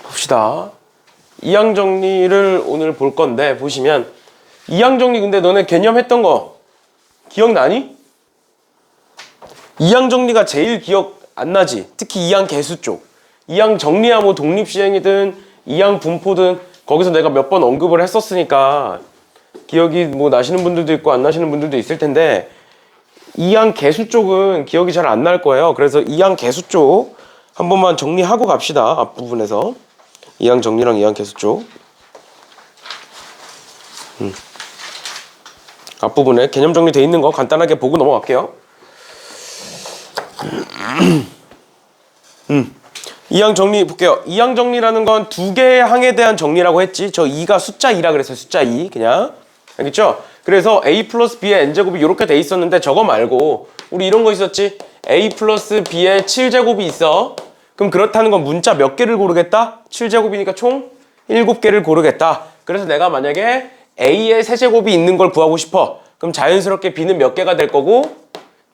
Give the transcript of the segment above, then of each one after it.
봅시다. 이항 정리를 오늘 볼 건데 보시면 이항 정리 근데 너네 개념했던 거 기억나니? 이항 정리가 제일 기억 안 나지? 특히 이항 개수 쪽. 이항 정리야 뭐 독립시행이든 이항 분포든 거기서 내가 몇 번 언급을 했었으니까 기억이 뭐 나시는 분들도 있고 안 나시는 분들도 있을 텐데 이항 개수 쪽은 기억이 잘 안 날 거예요. 그래서 이항 개수 쪽 한 번만 정리하고 갑시다. 앞부분에서 이항 정리랑 이항 개수 쪽 앞부분에 개념 정리되어 있는 거 간단하게 보고 넘어갈게요. 이항 정리 볼게요. 이항 정리라는 건 두 개의 항에 대한 정리라고 했지. 저 2가 숫자 2라 그랬어요. 숫자 2 그냥 알겠죠? 그래서 a 플러스 b의 n제곱이 이렇게 돼 있었는데 저거 말고 우리 이런 거 있었지. a 플러스 b의 7제곱이 있어. 그럼 그렇다는 건 문자 몇 개를 고르겠다? 7제곱이니까 총 7개를 고르겠다. 그래서 내가 만약에 a의 세제곱이 있는 걸 구하고 싶어. 그럼 자연스럽게 b는 몇 개가 될 거고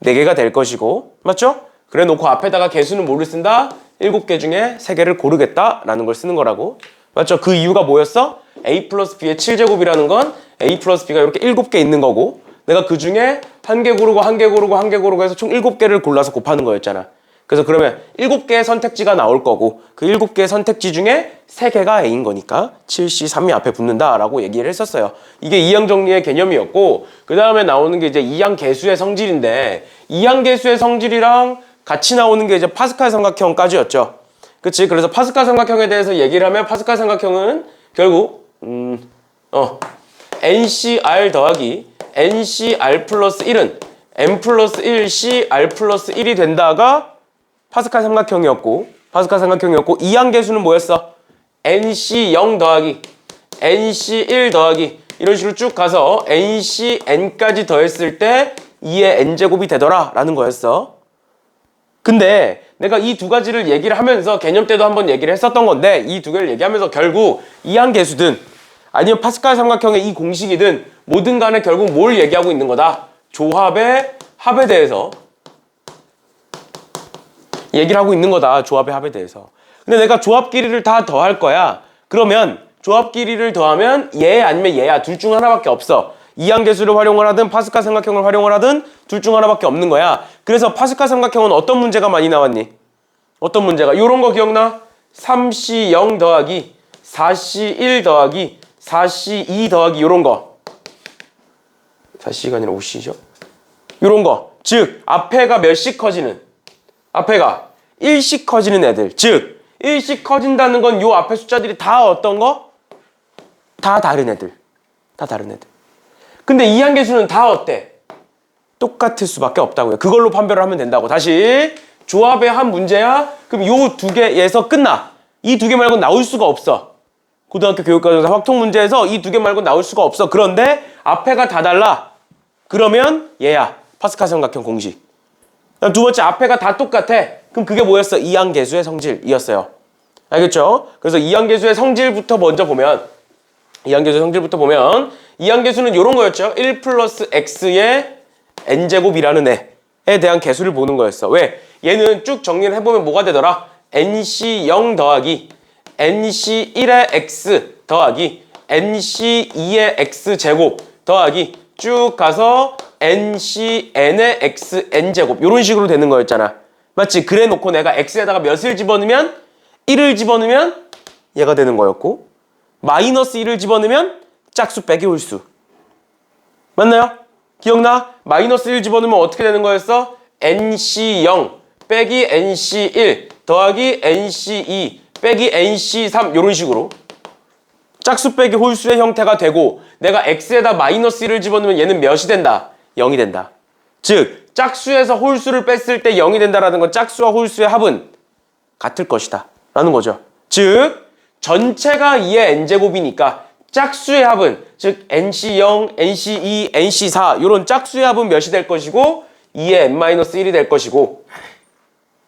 4개가 될 것이고 맞죠? 그래 놓고 앞에다가 개수는 뭐를 쓴다? 7개 중에 3개를 고르겠다라는 걸 쓰는 거라고. 맞죠? 그 이유가 뭐였어? a 플러스 b의 7제곱이라는 건 a 플러스 b가 이렇게 7개 있는 거고 내가 그 중에 1개 고르고 1개 고르고 1개 고르고 해서 총 7개를 골라서 곱하는 거였잖아. 그래서 그러면 7개의 선택지가 나올 거고 그 7개의 선택지 중에 3개가 a인 거니까 7C, 3이 앞에 붙는다라고 얘기를 했었어요. 이게 이항 정리의 개념이었고 그 다음에 나오는 게 이제 이항 개수의 성질인데 이항 개수의 성질이랑 같이 나오는 게 이제 파스칼 삼각형까지였죠. 그치? 그래서 파스칼 삼각형에 대해서 얘기를 하면 파스칼 삼각형은 결국 NCR 더하기 NCR 플러스 1은 N 플러스 1 CR 플러스 1이 된다가 파스칼 삼각형이었고 이항 개수는 뭐였어? NC0 더하기 NC1 더하기 이런 식으로 쭉 가서 NCN까지 더했을 때 2의 n제곱이 되더라 라는 거였어. 근데 내가 이 두 가지를 얘기를 하면서 개념 때도 한번 얘기를 했었던 건데 이 두 개를 얘기하면서 결국 이항 개수든 아니면 파스칼 삼각형의 이 공식이든 뭐든 간에 결국 뭘 얘기하고 있는 거다? 조합의 합에 대해서 얘기를 하고 있는 거다. 조합의 합에 대해서. 근데 내가 조합 길이를 다 더할 거야. 그러면 조합 길이를 더하면 얘 아니면 얘야. 둘 중 하나밖에 없어. 이항 개수를 활용을 하든 파스칼 삼각형을 활용을 하든 둘 중 하나밖에 없는 거야. 그래서 파스칼 삼각형은 어떤 문제가 많이 나왔니? 어떤 문제가? 요런 거 기억나? 3C0 더하기 4C1 더하기 4C2 더하기 요런 거. 4C가 아니라 5C죠? 요런 거. 즉 앞에가 몇씩 커지는 앞에가 1씩 커지는 애들. 즉 1씩 커진다는 건 요 앞에 숫자들이 다 어떤 거? 다 다른 애들. 다 다른 애들. 근데 이항 개수는 다 어때? 똑같을 수밖에 없다고요. 그걸로 판별을 하면 된다고. 다시 조합의 한 문제야? 그럼 요 두 개에서 끝나. 이 두 개 말고 나올 수가 없어. 고등학교 교육과정에서 확통 문제에서 이 두 개 말고 나올 수가 없어. 그런데 앞에가 다 달라. 그러면 얘야. 파스칼 삼각형 공식. 두 번째 앞에가 다 똑같아. 그럼 그게 뭐였어? 이항 개수의 성질이었어요. 알겠죠? 그래서 이항 개수의 성질부터 먼저 보면 이항 개수는 이런 거였죠. 1 플러스 x의 n제곱이라는 애에 대한 개수를 보는 거였어. 왜? 얘는 쭉 정리를 해보면 뭐가 되더라? nc0 더하기 nc1의 x 더하기 nc2의 x제곱 더하기 쭉 가서 ncn의 xn제곱 이런 식으로 되는 거였잖아. 맞지? 그래 놓고 내가 x에다가 몇을 집어넣으면 1을 집어넣으면 얘가 되는 거였고 마이너스 1을 집어넣으면 짝수 빼기 홀수. 맞나요? 기억나? 마이너스 1 집어넣으면 어떻게 되는 거였어? nc0 빼기 nc1 더하기 nc2 빼기 nc3 이런 식으로 짝수 빼기 홀수의 형태가 되고 내가 x에다 마이너스 1을 집어넣으면 얘는 몇이 된다? 0이 된다. 즉 짝수에서 홀수를 뺐을 때 0이 된다라는 건 짝수와 홀수의 합은 같을 것이다 라는 거죠. 즉 전체가 2의 n제곱이니까 짝수의 합은 즉 nc0, nc2, nc4 이런 짝수의 합은 몇이 될 것이고 2의 n-1이 될 것이고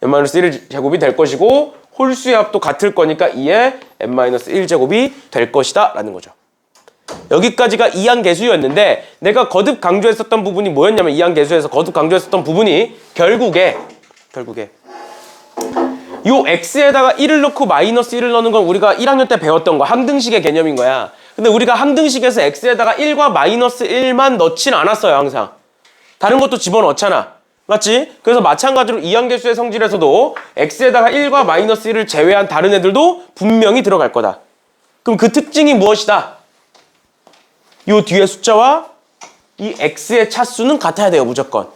n-1 제곱이 될 것이고 홀수의 합도 같을 거니까 2의 n-1 제곱이 될 것이다 라는 거죠. 여기까지가 이항 개수였는데 내가 거듭 강조했었던 부분이 뭐였냐면 이항 개수에서 거듭 강조했었던 부분이 결국에 요 x에다가 1을 넣고 마이너스 1을 넣는 건 우리가 1학년 때 배웠던 거 항등식의 개념인 거야. 근데 우리가 항등식에서 x에다가 1과 마이너스 1만 넣진 않았어요. 항상 다른 것도 집어넣잖아. 맞지? 그래서 마찬가지로 이항계수의 성질에서도 x에다가 1과 마이너스 1을 제외한 다른 애들도 분명히 들어갈 거다. 그럼 그 특징이 무엇이다? 요 뒤에 숫자와 이 x의 차수는 같아야 돼요. 무조건.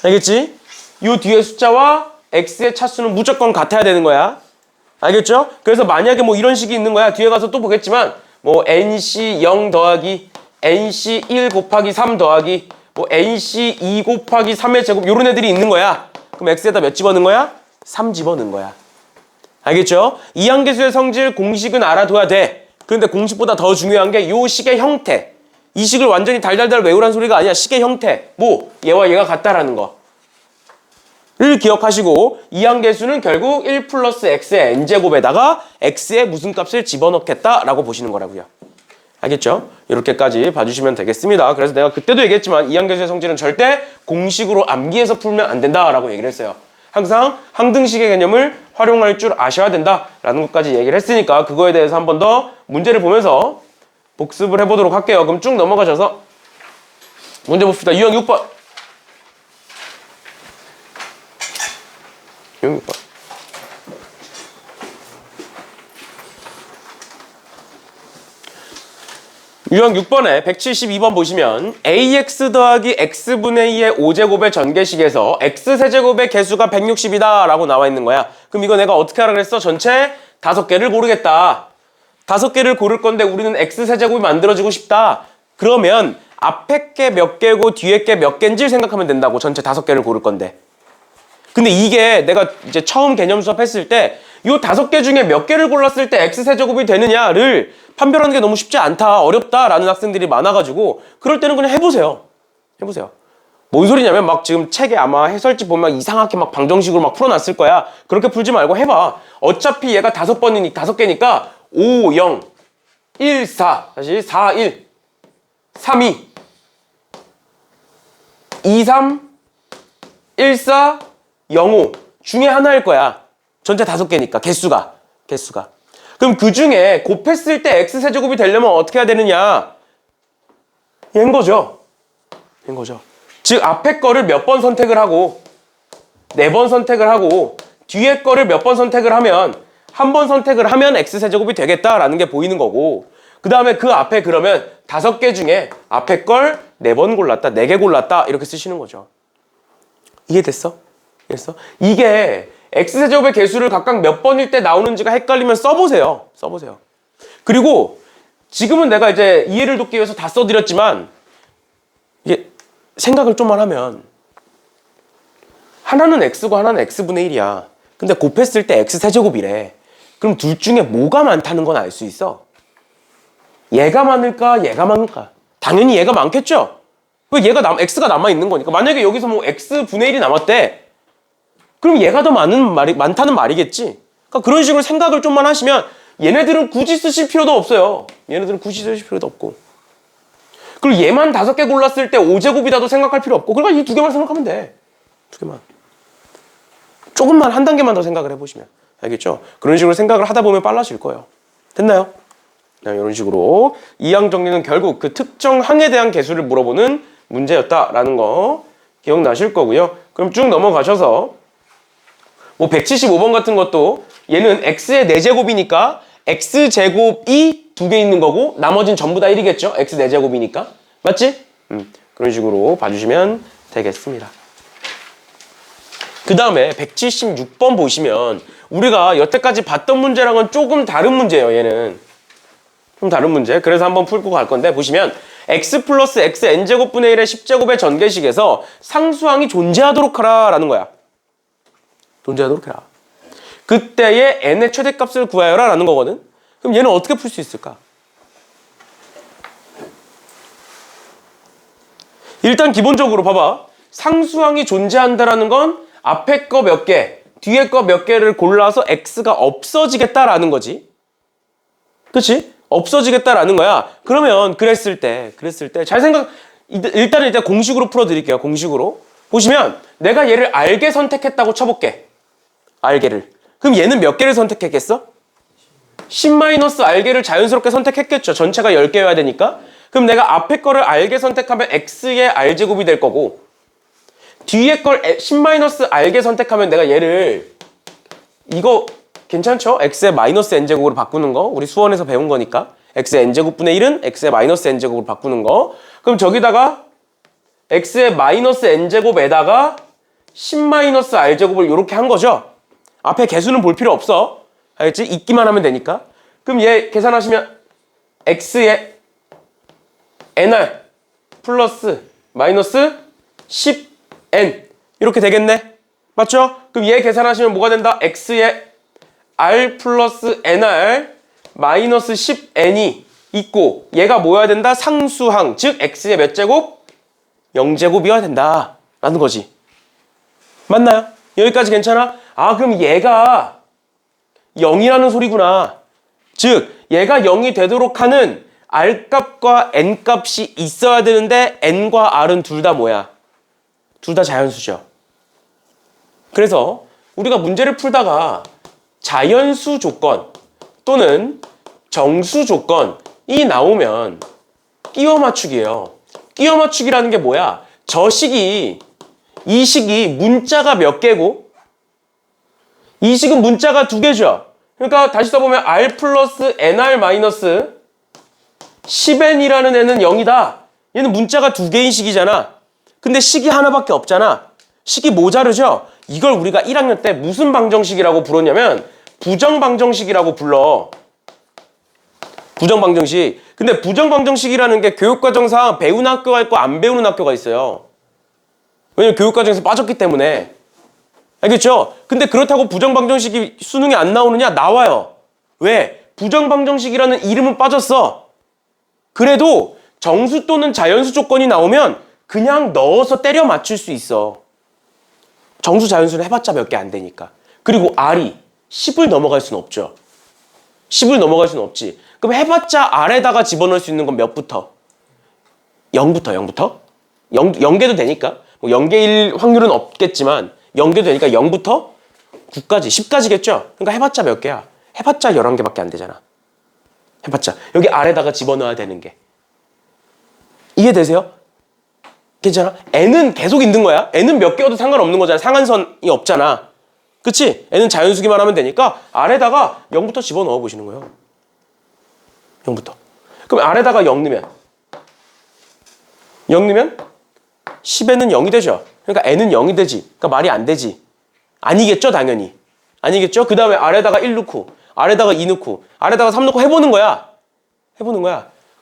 알겠지? 요 뒤에 숫자와 x의 차수는 무조건 같아야 되는 거야. 알겠죠? 그래서 만약에 뭐 이런 식이 있는 거야. 뒤에 가서 또 보겠지만 뭐 nc 0 더하기 nc 1 곱하기 3 더하기 뭐 nc 2 곱하기 3의 제곱 요런 애들이 있는 거야. 그럼 x에다 몇 집어넣은 거야? 3 집어넣은 거야. 알겠죠? 이항계수의 성질 공식은 알아둬야 돼. 그런데 공식보다 더 중요한 게 요 식의 형태. 이 식을 완전히 달달달 외우란 소리가 아니야. 식의 형태. 뭐 얘와 얘가 같다라는 거를 기억하시고 이항계수는 결국 1 플러스 x의 n제곱에다가 x의 무슨 값을 집어넣겠다라고 보시는 거라고요. 알겠죠? 이렇게까지 봐주시면 되겠습니다. 그래서 내가 그때도 얘기했지만 이항계수의 성질은 절대 공식으로 암기해서 풀면 안 된다라고 얘기를 했어요. 항상 항등식의 개념을 활용할 줄 아셔야 된다라는 것까지 얘기를 했으니까 그거에 대해서 한 번 더 문제를 보면서 복습을 해보도록 할게요. 그럼 쭉 넘어가셔서 문제 봅시다. 유형 6번. 유형 6번. 유형 6번에 172번 보시면 ax 더하기 x분의 2의 5제곱의 전개식에서 x세제곱의 개수가 160이다 라고 나와 있는 거야. 그럼 이거 내가 어떻게 하라 그랬어? 전체 5개를 고르겠다. 5개를 고를 건데 우리는 x세제곱이 만들어지고 싶다. 그러면 앞에 게 몇 개고 뒤에 게 몇 개인지 생각하면 된다고. 전체 5개를 고를 건데. 근데 이게 내가 이제 처음 개념 수업 했을 때 요 5개 중에 몇 개를 골랐을 때 x세제곱이 되느냐를 판별하는 게 너무 쉽지 않다, 어렵다라는 학생들이 많아가지고 그럴 때는 그냥 해보세요. 해보세요. 뭔 소리냐면 막 지금 책에 아마 해설집 보면 이상하게 막 방정식으로 막 풀어놨을 거야. 그렇게 풀지 말고 해봐. 어차피 얘가 5개니까 5, 0, 1, 4, 다시 4, 1, 3, 2, 2, 3, 1, 4, 0, 5 중에 하나일 거야. 전체 5개니까 개수가. 그럼 그 중에 곱했을 때 x세제곱이 되려면 어떻게 해야 되느냐? 얘인 거죠. 즉 앞에 거를 몇 번 선택을 하고 4번 선택을 하고 뒤에 거를 몇 번 선택을 하면 한 번 선택을 하면 x세제곱이 되겠다라는 게 보이는 거고 그 다음에 그 앞에 그러면 5개 중에 앞에 걸 4번 골랐다, 4개 골랐다 이렇게 쓰시는 거죠. 이해됐어? 이게 x세제곱의 개수를 각각 몇 번일 때 나오는지가 헷갈리면 써보세요. 그리고 지금은 내가 이제 이해를 돕기 위해서 다 써드렸지만 이게 생각을 좀만 하면 하나는 x고 하나는 x분의 1이야. 근데 곱했을 때 x세제곱이래. 그럼 둘 중에 뭐가 많다는 건 알 수 있어. 얘가 많을까 얘가 많을까? 당연히 얘가 많겠죠. 왜 x가 남아있는 거니까. 만약에 여기서 뭐 x분의 1이 남았대. 그럼 얘가 더 많다는 말이겠지. 그러니까 그런 식으로 생각을 좀만 하시면 얘네들은 굳이 쓰실 필요도 없어요. 없고. 그리고 얘만 5개 골랐을 때 5제곱이다도 생각할 필요 없고 그러니까 이 2개만 생각하면 돼. 2개만. 조금만 한 단계만 더 생각을 해보시면 알겠죠? 그런 식으로 생각을 하다 보면 빨라질 거예요. 됐나요? 이런 식으로 이항 정리는 결국 그 특정 항에 대한 개수를 물어보는 문제였다라는 거 기억나실 거고요. 그럼 쭉 넘어가셔서 뭐 175번 같은 것도 얘는 x의 4제곱이니까 x제곱이 2개 있는 거고 나머지는 전부 다 1이겠죠? x 4제곱이니까. 맞지? 그런 식으로 봐주시면 되겠습니다. 그 다음에 176번 보시면 우리가 여태까지 봤던 문제랑은 조금 다른 문제예요. 얘는 좀 다른 문제. 그래서 한번 풀고 갈 건데 보시면 x 플러스 x n제곱분의 1의 10제곱의 전개식에서 상수항이 존재하도록 하라 라는 거야. 존재하도록 해라. 그때의 n의 최대값을 구하여라 라는 거거든. 그럼 얘는 어떻게 풀 수 있을까? 일단 기본적으로 봐봐. 상수항이 존재한다라는 건 앞에 거 몇 개, 뒤에 거 몇 개를 골라서 x가 없어지겠다라는 거지. 그치? 없어지겠다라는 거야. 그러면 그랬을 때 잘 일단은 일단 공식으로 풀어드릴게요. 공식으로. 보시면 내가 얘를 알게 선택했다고 쳐볼게. 알게를. 그럼 얘는 몇 개를 선택했겠어? 10-r개를 자연스럽게 선택했겠죠. 전체가 10개여야 되니까. 그럼 내가 앞에 거를 r개 선택하면 x의 r제곱이 될 거고 뒤에 걸 10-r개 선택하면 내가 얘를 이거 괜찮죠? x의 마이너스 n제곱으로 바꾸는 거. 우리 수원에서 배운 거니까. x의 n제곱분의 1은 x의 마이너스 n제곱으로 바꾸는 거. 그럼 저기다가 x의 마이너스 n제곱에다가 10-r제곱을 이렇게 한 거죠. 앞에 개수는 볼 필요 없어. 알겠지? 있기만 하면 되니까. 그럼 얘 계산하시면 x의 nr 플러스 마이너스 10n 이렇게 되겠네. 맞죠? 그럼 얘 계산하시면 뭐가 된다? x의 r 플러스 nr 마이너스 10n이 있고 얘가 뭐여야 된다? 상수항. 즉 x의 몇 제곱? 0제곱이어야 된다 라는 거지. 맞나요? 여기까지 괜찮아? 아 그럼 얘가 0이라는 소리구나. 즉 얘가 0이 되도록 하는 r값과 n값이 있어야 되는데 n과 r은 둘 다 뭐야? 둘 다 자연수죠. 그래서 우리가 문제를 풀다가 자연수 조건 또는 정수 조건이 나오면 끼워 맞추기예요. 끼워 맞추기라는 게 뭐야? 저 식이 이 식이 문자가 몇 개고 이 식은 문자가 두 개죠. 그러니까 다시 써보면 r 플러스 nr 마이너스 10n이라는 애는 0이다. 얘는 문자가 두 개인 식이잖아. 근데 식이 하나밖에 없잖아. 식이 모자르죠? 이걸 우리가 1학년 때 무슨 방정식이라고 불렀냐면 부정방정식이라고 불러. 부정방정식. 근데 부정방정식이라는 게 교육과정상 배우는 학교가 있고 안 배우는 학교가 있어요. 왜냐면 교육과정에서 빠졌기 때문에. 알겠죠? 근데 그렇다고 부정방정식이 수능에 안 나오느냐? 나와요. 왜? 부정방정식이라는 이름은 빠졌어. 그래도 정수 또는 자연수 조건이 나오면 그냥 넣어서 때려 맞출 수 있어. 정수 자연수는 해봤자 몇 개 안 되니까. 그리고 R이 10을 넘어갈 수는 없죠. 10을 넘어갈 수는 없지. 그럼 해봤자 R에다가 집어넣을 수 있는 건 몇부터? 0부터? 0개도 되니까. 뭐 0개일 확률은 없겠지만 0개도 되니까 0부터 9까지, 10까지겠죠? 그러니까 해봤자 몇 개야? 해봤자 11개밖에 안 되잖아. 해봤자. 여기 R에다가 집어넣어야 되는 게. 이해되세요? 괜찮아? n은 계속 있는 거야. n은 몇 개여도 상관없는 거잖아. 상한선이 없잖아. 그치? n은 자연수기만 하면 되니까 R에다가 0부터 집어넣어 보시는 거예요. 0부터. 그럼 R에다가 0 넣으면 10에는 0이 되죠. 그러니까 n은 0이 되지. 그러니까 말이 안 되지. 아니겠죠? 당연히. 아니겠죠? 그 다음에 R에다가 1 넣고 R에다가 2 넣고 R에다가 3 넣고 해보는 거야.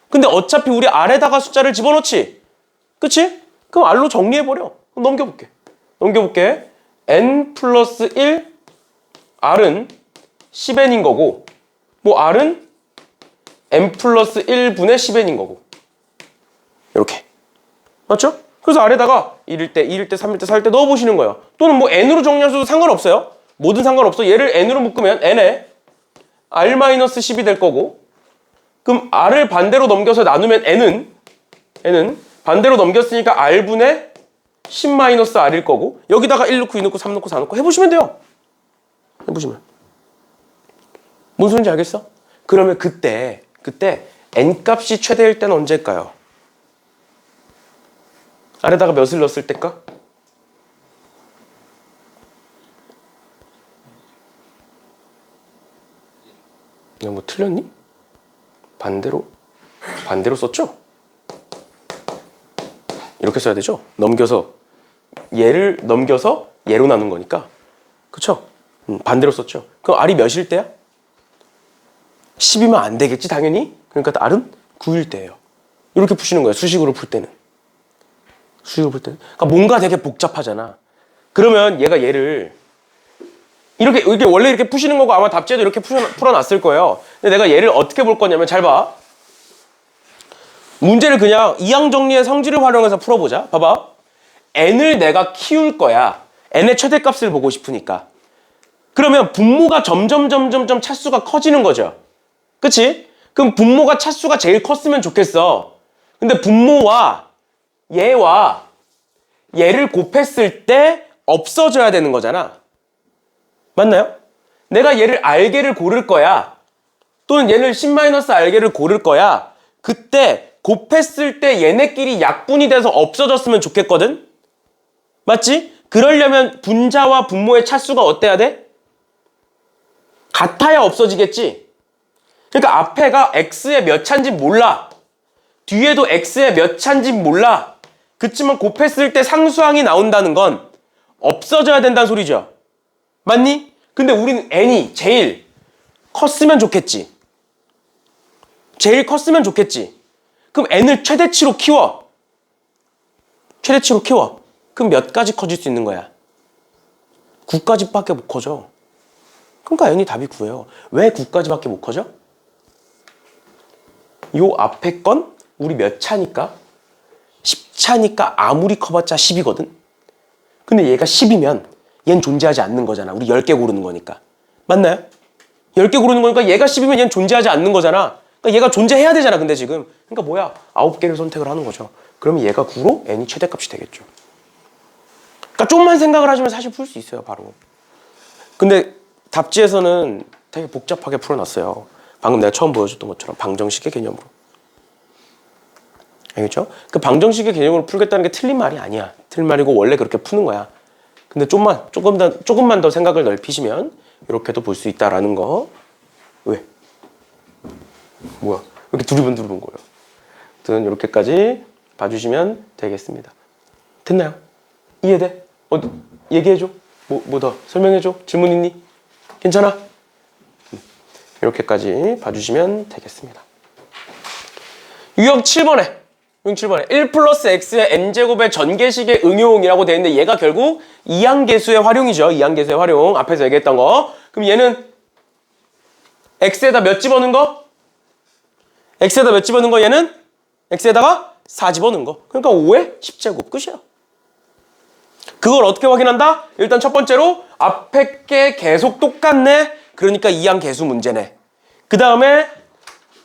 근데 어차피 우리 R에다가 숫자를 집어넣지. 그치? 그럼 R로 정리해버려. 그럼 넘겨볼게. n 플러스 1 R은 10n인 거고 뭐 R은 n 플러스 1분의 10n인 거고 이렇게. 맞죠? 그래서 R에다가 1일 때, 2일 때, 3일 때, 4일 때 넣어보시는 거예요. 또는 뭐 n으로 정리하셔도 상관없어요. 뭐든 상관없어. 얘를 n으로 묶으면 n에 r-10이 될 거고 그럼 r을 반대로 넘겨서 나누면 n은 반대로 넘겼으니까 r분의 10-r일 거고 여기다가 1 넣고 2 넣고 3 넣고 4 넣고 해보시면 돼요. 해보시면. 뭔 소린지 알겠어? 그러면 그때 n값이 최대일 때는 언제일까요? R에다가 몇을 넣었을 때일까? 야, 뭐 틀렸니? 반대로 썼죠? 이렇게 써야 되죠? 얘를 넘겨서 얘로 나눈 거니까. 그쵸? 반대로 썼죠? 그럼 R이 몇일 때야? 10이면 안 되겠지, 당연히? 그러니까 R은 9일 때예요. 이렇게 푸시는 거예요, 수식으로 풀 때는. 그러니까 뭔가 되게 복잡하잖아. 그러면 얘를 이렇게 원래 이렇게 푸시는 거고 아마 답지에도 이렇게 풀어놨을 거예요. 근데 내가 얘를 어떻게 볼 거냐면 잘 봐. 문제를 그냥 이항정리의 성질을 활용해서 풀어보자. 봐봐. n을 내가 키울 거야. n의 최대값을 보고 싶으니까. 그러면 분모가 점점 차수가 커지는 거죠. 그치? 그럼 분모가 차수가 제일 컸으면 좋겠어. 근데 분모와 얘를 곱했을 때 없어져야 되는 거잖아. 맞나요? 내가 얘를 R개를 고를 거야. 또는 얘를 10-R개를 고를 거야. 그때 곱했을 때 얘네끼리 약분이 돼서 없어졌으면 좋겠거든? 맞지? 그러려면 분자와 분모의 차수가 어때야 돼? 같아야 없어지겠지? 그러니까 앞에가 X의 몇 차인지 몰라. 뒤에도 X의 몇 차인지 몰라. 그치만 곱했을 때 상수항이 나온다는 건 없어져야 된다는 소리죠. 맞니? 근데 우리는 n이 제일 컸으면 좋겠지. 제일 컸으면 좋겠지. 그럼 n을 최대치로 키워. 최대치로 키워. 그럼 몇 가지 커질 수 있는 거야? 9까지밖에 못 커져. 그러니까 n이 답이 9예요. 왜 9까지밖에 못 커져? 요 앞에 건 우리 몇 차니까? 10차니까 아무리 커봤자 10이거든? 근데 얘가 10이면 얘는 존재하지 않는 거잖아. 우리 10개 고르는 거니까. 맞나요? 10개 고르는 거니까 얘가 10이면 얘는 존재하지 않는 거잖아. 그러니까 얘가 존재해야 되잖아. 근데 지금. 그러니까 뭐야? 9개를 선택을 하는 거죠. 그러면 얘가 9로 n이 최대값이 되겠죠. 그러니까 좀만 생각을 하시면 사실 풀 수 있어요. 바로. 근데 답지에서는 되게 복잡하게 풀어놨어요. 방금 내가 처음 보여줬던 것처럼 방정식의 개념으로. 알겠죠? 그 방정식의 개념으로 풀겠다는 게 틀린 말이 아니야. 틀린 말이고 원래 그렇게 푸는 거야. 근데 조금만 더 생각을 넓히시면 이렇게도 볼 수 있다라는 거. 왜? 뭐야? 왜 이렇게 두리번두리번 거예요? 아무튼 이렇게까지 봐주시면 되겠습니다. 됐나요? 이해돼? 얘기해줘. 뭐 더 설명해줘. 질문 있니? 괜찮아? 이렇게까지 봐주시면 되겠습니다. 유형 7번에 1 플러스 x의 n제곱의 전개식의 응용이라고 되어 있는데 얘가 결국 이항계수의 활용이죠. 이항계수의 활용. 앞에서 얘기했던 거. 그럼 얘는 x에다 몇 집어넣은 거? x에다 몇 집어넣은 거? 얘는 x에다가 4 집어넣은 거. 그러니까 5의 10제곱 끝이야. 그걸 어떻게 확인한다? 일단 첫 번째로 앞에 게 계속 똑같네. 그러니까 이항계수 문제네. 그 다음에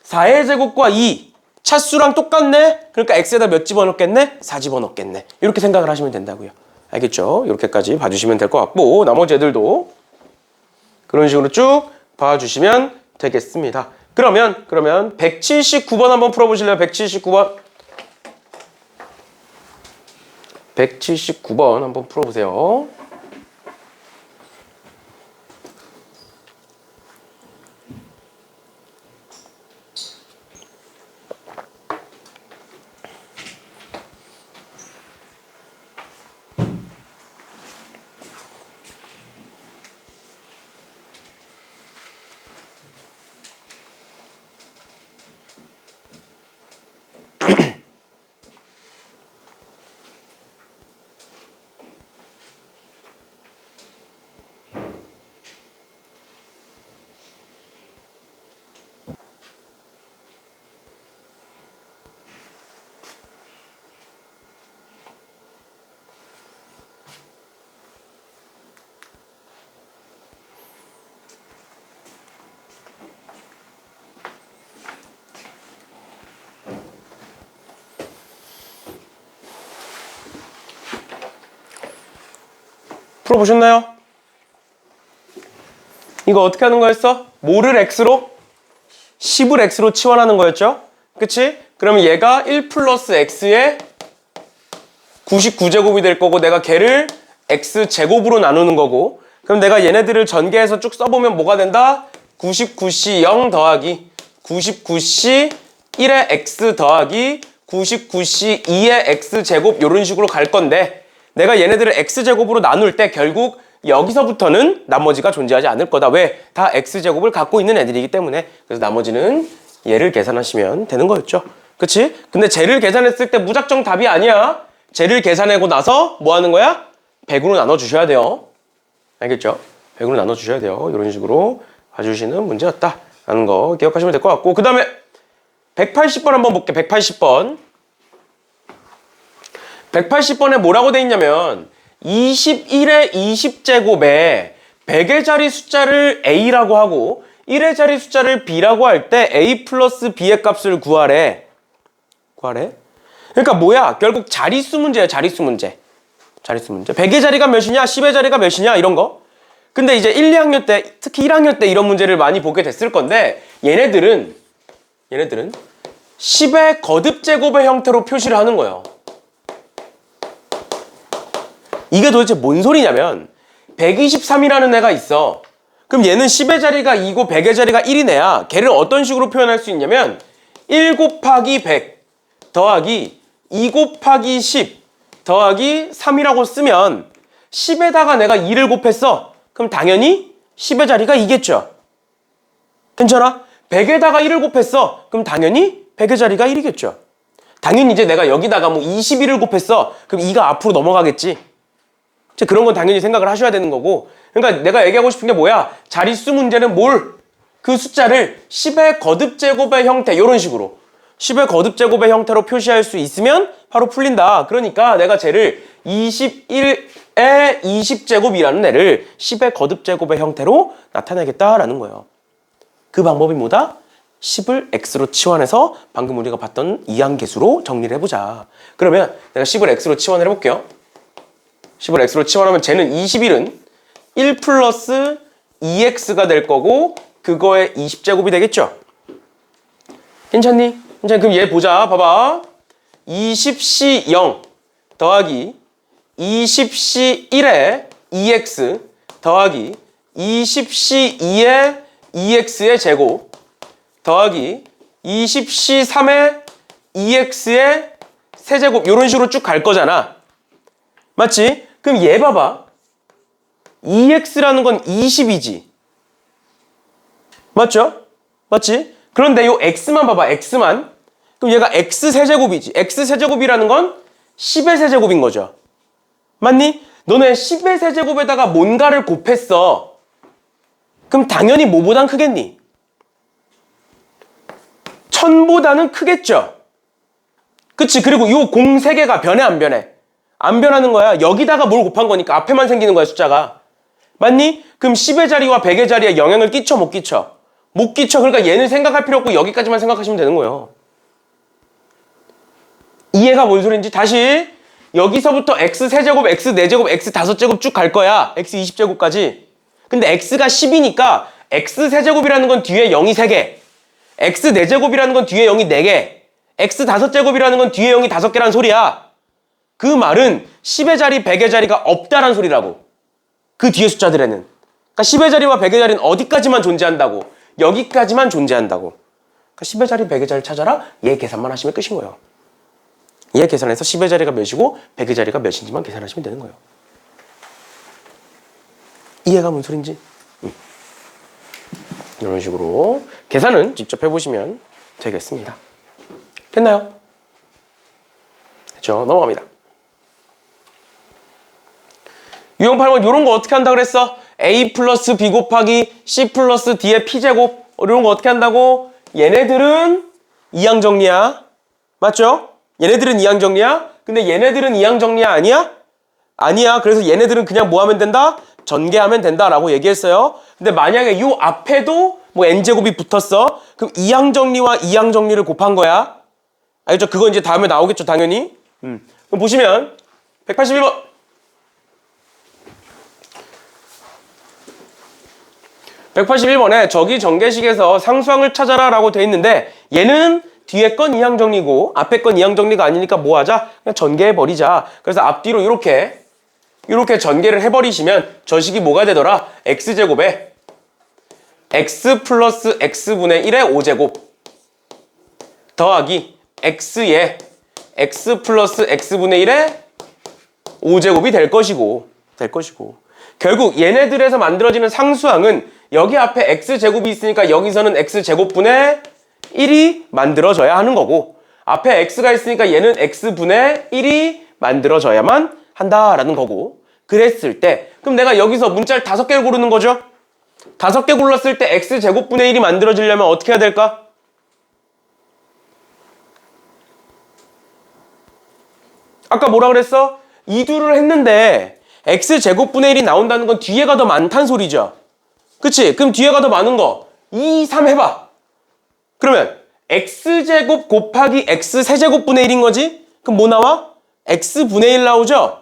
4의 제곱과 2 차수랑 똑같네. 그러니까 x에다 몇 집어넣겠네? 4 집어넣겠네. 이렇게 생각을 하시면 된다고요. 알겠죠? 이렇게까지 봐주시면 될 것 같고 나머지 애들도 그런 식으로 쭉 봐주시면 되겠습니다. 그러면 179번 한번 풀어보실래요? 179번 179번 한번 풀어보세요. 풀어보셨나요? 이거 어떻게 하는 거였어? 뭐를 x로? 10을 x로 치환하는 거였죠? 그치? 그러면 얘가 1 플러스 x의 99제곱이 될 거고 내가 걔를 x제곱으로 나누는 거고 그럼 내가 얘네들을 전개해서 쭉 써보면 뭐가 된다? 99c 0 더하기 99c 1의 x 더하기 99c 2의 x제곱 이런 식으로 갈 건데 내가 얘네들을 x제곱으로 나눌 때 결국 여기서부터는 나머지가 존재하지 않을 거다. 왜? 다 x제곱을 갖고 있는 애들이기 때문에. 그래서 나머지는 얘를 계산하시면 되는 거였죠. 그치? 근데 쟤를 계산했을 때 무작정 답이 아니야. 쟤를 계산하고 나서 뭐 하는 거야? 100으로 나눠주셔야 돼요. 알겠죠? 100으로 나눠주셔야 돼요. 이런 식으로 봐주시는 문제였다라는 거 기억하시면 될 것 같고 그 다음에 180번 한번 볼게. 180번 180번에 뭐라고 돼 있냐면 21의 20제곱에 100의 자리 숫자를 A라고 하고 1의 자리 숫자를 B라고 할 때 A 플러스 B의 값을 구하래. 그러니까 뭐야? 결국 자릿수 문제야. 자릿수 문제. 100의 자리가 몇이냐? 10의 자리가 몇이냐? 이런 거. 근데 이제 1, 2학년 때, 특히 1학년 때 이런 문제를 많이 보게 됐을 건데 얘네들은 10의 거듭제곱의 형태로 표시를 하는 거예요. 이게 도대체 뭔 소리냐면 123이라는 애가 있어. 그럼 얘는 10의 자리가 2고 100의 자리가 1인 애야. 걔를 어떤 식으로 표현할 수 있냐면 1 곱하기 100 더하기 2 곱하기 10 더하기 3이라고 쓰면 10에다가 내가 2를 곱했어. 그럼 당연히 10의 자리가 2겠죠. 괜찮아? 100에다가 1을 곱했어. 그럼 당연히 100의 자리가 1이겠죠. 당연히 이제 내가 여기다가 뭐 21을 곱했어. 그럼 2가 앞으로 넘어가겠지. 그런 건 당연히 생각을 하셔야 되는 거고. 그러니까 내가 얘기하고 싶은 게 뭐야? 자릿수 문제는 그 숫자를 10의 거듭제곱의 형태, 이런 식으로 10의 거듭제곱의 형태로 표시할 수 있으면 바로 풀린다. 그러니까 내가 쟤를 21의 20제곱이라는 애를 10의 거듭제곱의 형태로 나타내겠다라는 거예요. 그 방법이 뭐다? 10을 x로 치환해서 방금 우리가 봤던 이항계수로 정리를 해보자. 그러면 내가 10을 x로 치환을 해볼게요. 10을 x로 치환하면 쟤는 21은 1 플러스 2x가 될 거고 그거의 20제곱이 되겠죠? 괜찮니? 그럼 얘 보자. 봐봐. 20c 0 더하기 20c 1의 2x 더하기 20c 2의 2x의 제곱 더하기 20c 3의 2x의 세제곱, 이런 식으로 쭉 갈 거잖아. 맞지? 그럼 얘 봐봐. 2x라는 건 20이지. 맞죠? 맞지? 그런데 요 x만 봐봐. x만. 그럼 얘가 x세제곱이지. x세제곱이라는 건 10의 세제곱인 거죠. 맞니? 너네 10의 세제곱에다가 뭔가를 곱했어. 그럼 당연히 뭐보단 크겠니? 1000보다는 크겠죠? 그치? 그리고 요 공 3개가 변해 안 변해? 안 변하는 거야. 여기다가 뭘 곱한 거니까 앞에만 생기는 거야, 숫자가. 맞니? 그럼 10의 자리와 100의 자리에 영향을 끼쳐, 못 끼쳐? 못 끼쳐. 그러니까 얘는 생각할 필요 없고 여기까지만 생각하시면 되는 거예요. 이해가 뭔 소린지 다시. 여기서부터 x3제곱, x4제곱, x5제곱 쭉 갈 거야. x20제곱까지. 근데 x가 10이니까 x3제곱이라는 건 뒤에 0이 3개, x4제곱이라는 건 뒤에 0이 4개, x5제곱이라는 건 뒤에 0이 5개란 소리야. 그 말은 10의 자리, 100의 자리가 없다란 소리라고. 그 뒤에 숫자들에는. 그러니까 10의 자리와 100의 자리는 어디까지만 존재한다고? 여기까지만 존재한다고. 그러니까 10의 자리, 100의 자리를 찾아라. 얘 계산만 하시면 끝인 거예요. 얘 계산해서 10의 자리가 몇이고 100의 자리가 몇인지만 계산하시면 되는 거예요. 이해가 뭔 소린지? 이런 식으로 계산은 직접 해보시면 되겠습니다. 됐나요? 됐죠? 넘어갑니다. 유형 8번 이런 거 어떻게 한다 그랬어? a 플러스 b 곱하기 c 플러스 d의 p제곱, 이런 거 어떻게 한다고? 얘네들은 이항 정리야. 맞죠? 얘네들은 이항 정리야? 근데 얘네들은 이항 정리야 아니야? 아니야. 그래서 얘네들은 그냥 뭐 하면 된다? 전개하면 된다라고 얘기했어요. 근데 만약에 이 앞에도 뭐 n제곱이 붙었어? 그럼 이항 정리와 이항 정리를 곱한 거야. 알죠? 그거 이제 다음에 나오겠죠, 당연히. 그럼 보시면 181번. 181번에 저기 전개식에서 상수항을 찾아라 라고 돼 있는데 얘는 뒤에 건 이항 정리고 앞에 건 이항 정리가 아니니까 뭐 하자? 그냥 전개해버리자. 그래서 앞뒤로 이렇게 전개를 해버리시면 저 식이 뭐가 되더라? x제곱에 x 플러스 x분의 1의 5제곱 더하기 x에 x 플러스 x분의 1의 5제곱이 될 것이고 결국 얘네들에서 만들어지는 상수항은 여기 앞에 x제곱이 있으니까 여기서는 x제곱분의 1이 만들어져야 하는 거고 앞에 x가 있으니까 얘는 x분의 1이 만들어져야만 한다라는 거고 그랬을 때 그럼 내가 여기서 문자를 5개를 고르는 거죠? 5개 골랐을 때 x제곱분의 1이 만들어지려면 어떻게 해야 될까? 아까 뭐라 그랬어? 이두를 했는데 x제곱분의 1이 나온다는 건 뒤에가 더 많다는 소리죠. 그치? 그럼 뒤에가 더 많은 거 2, 3 해봐. 그러면 x제곱 곱하기 x세제곱분의 1인 거지? 그럼 뭐 나와? x분의 1 나오죠?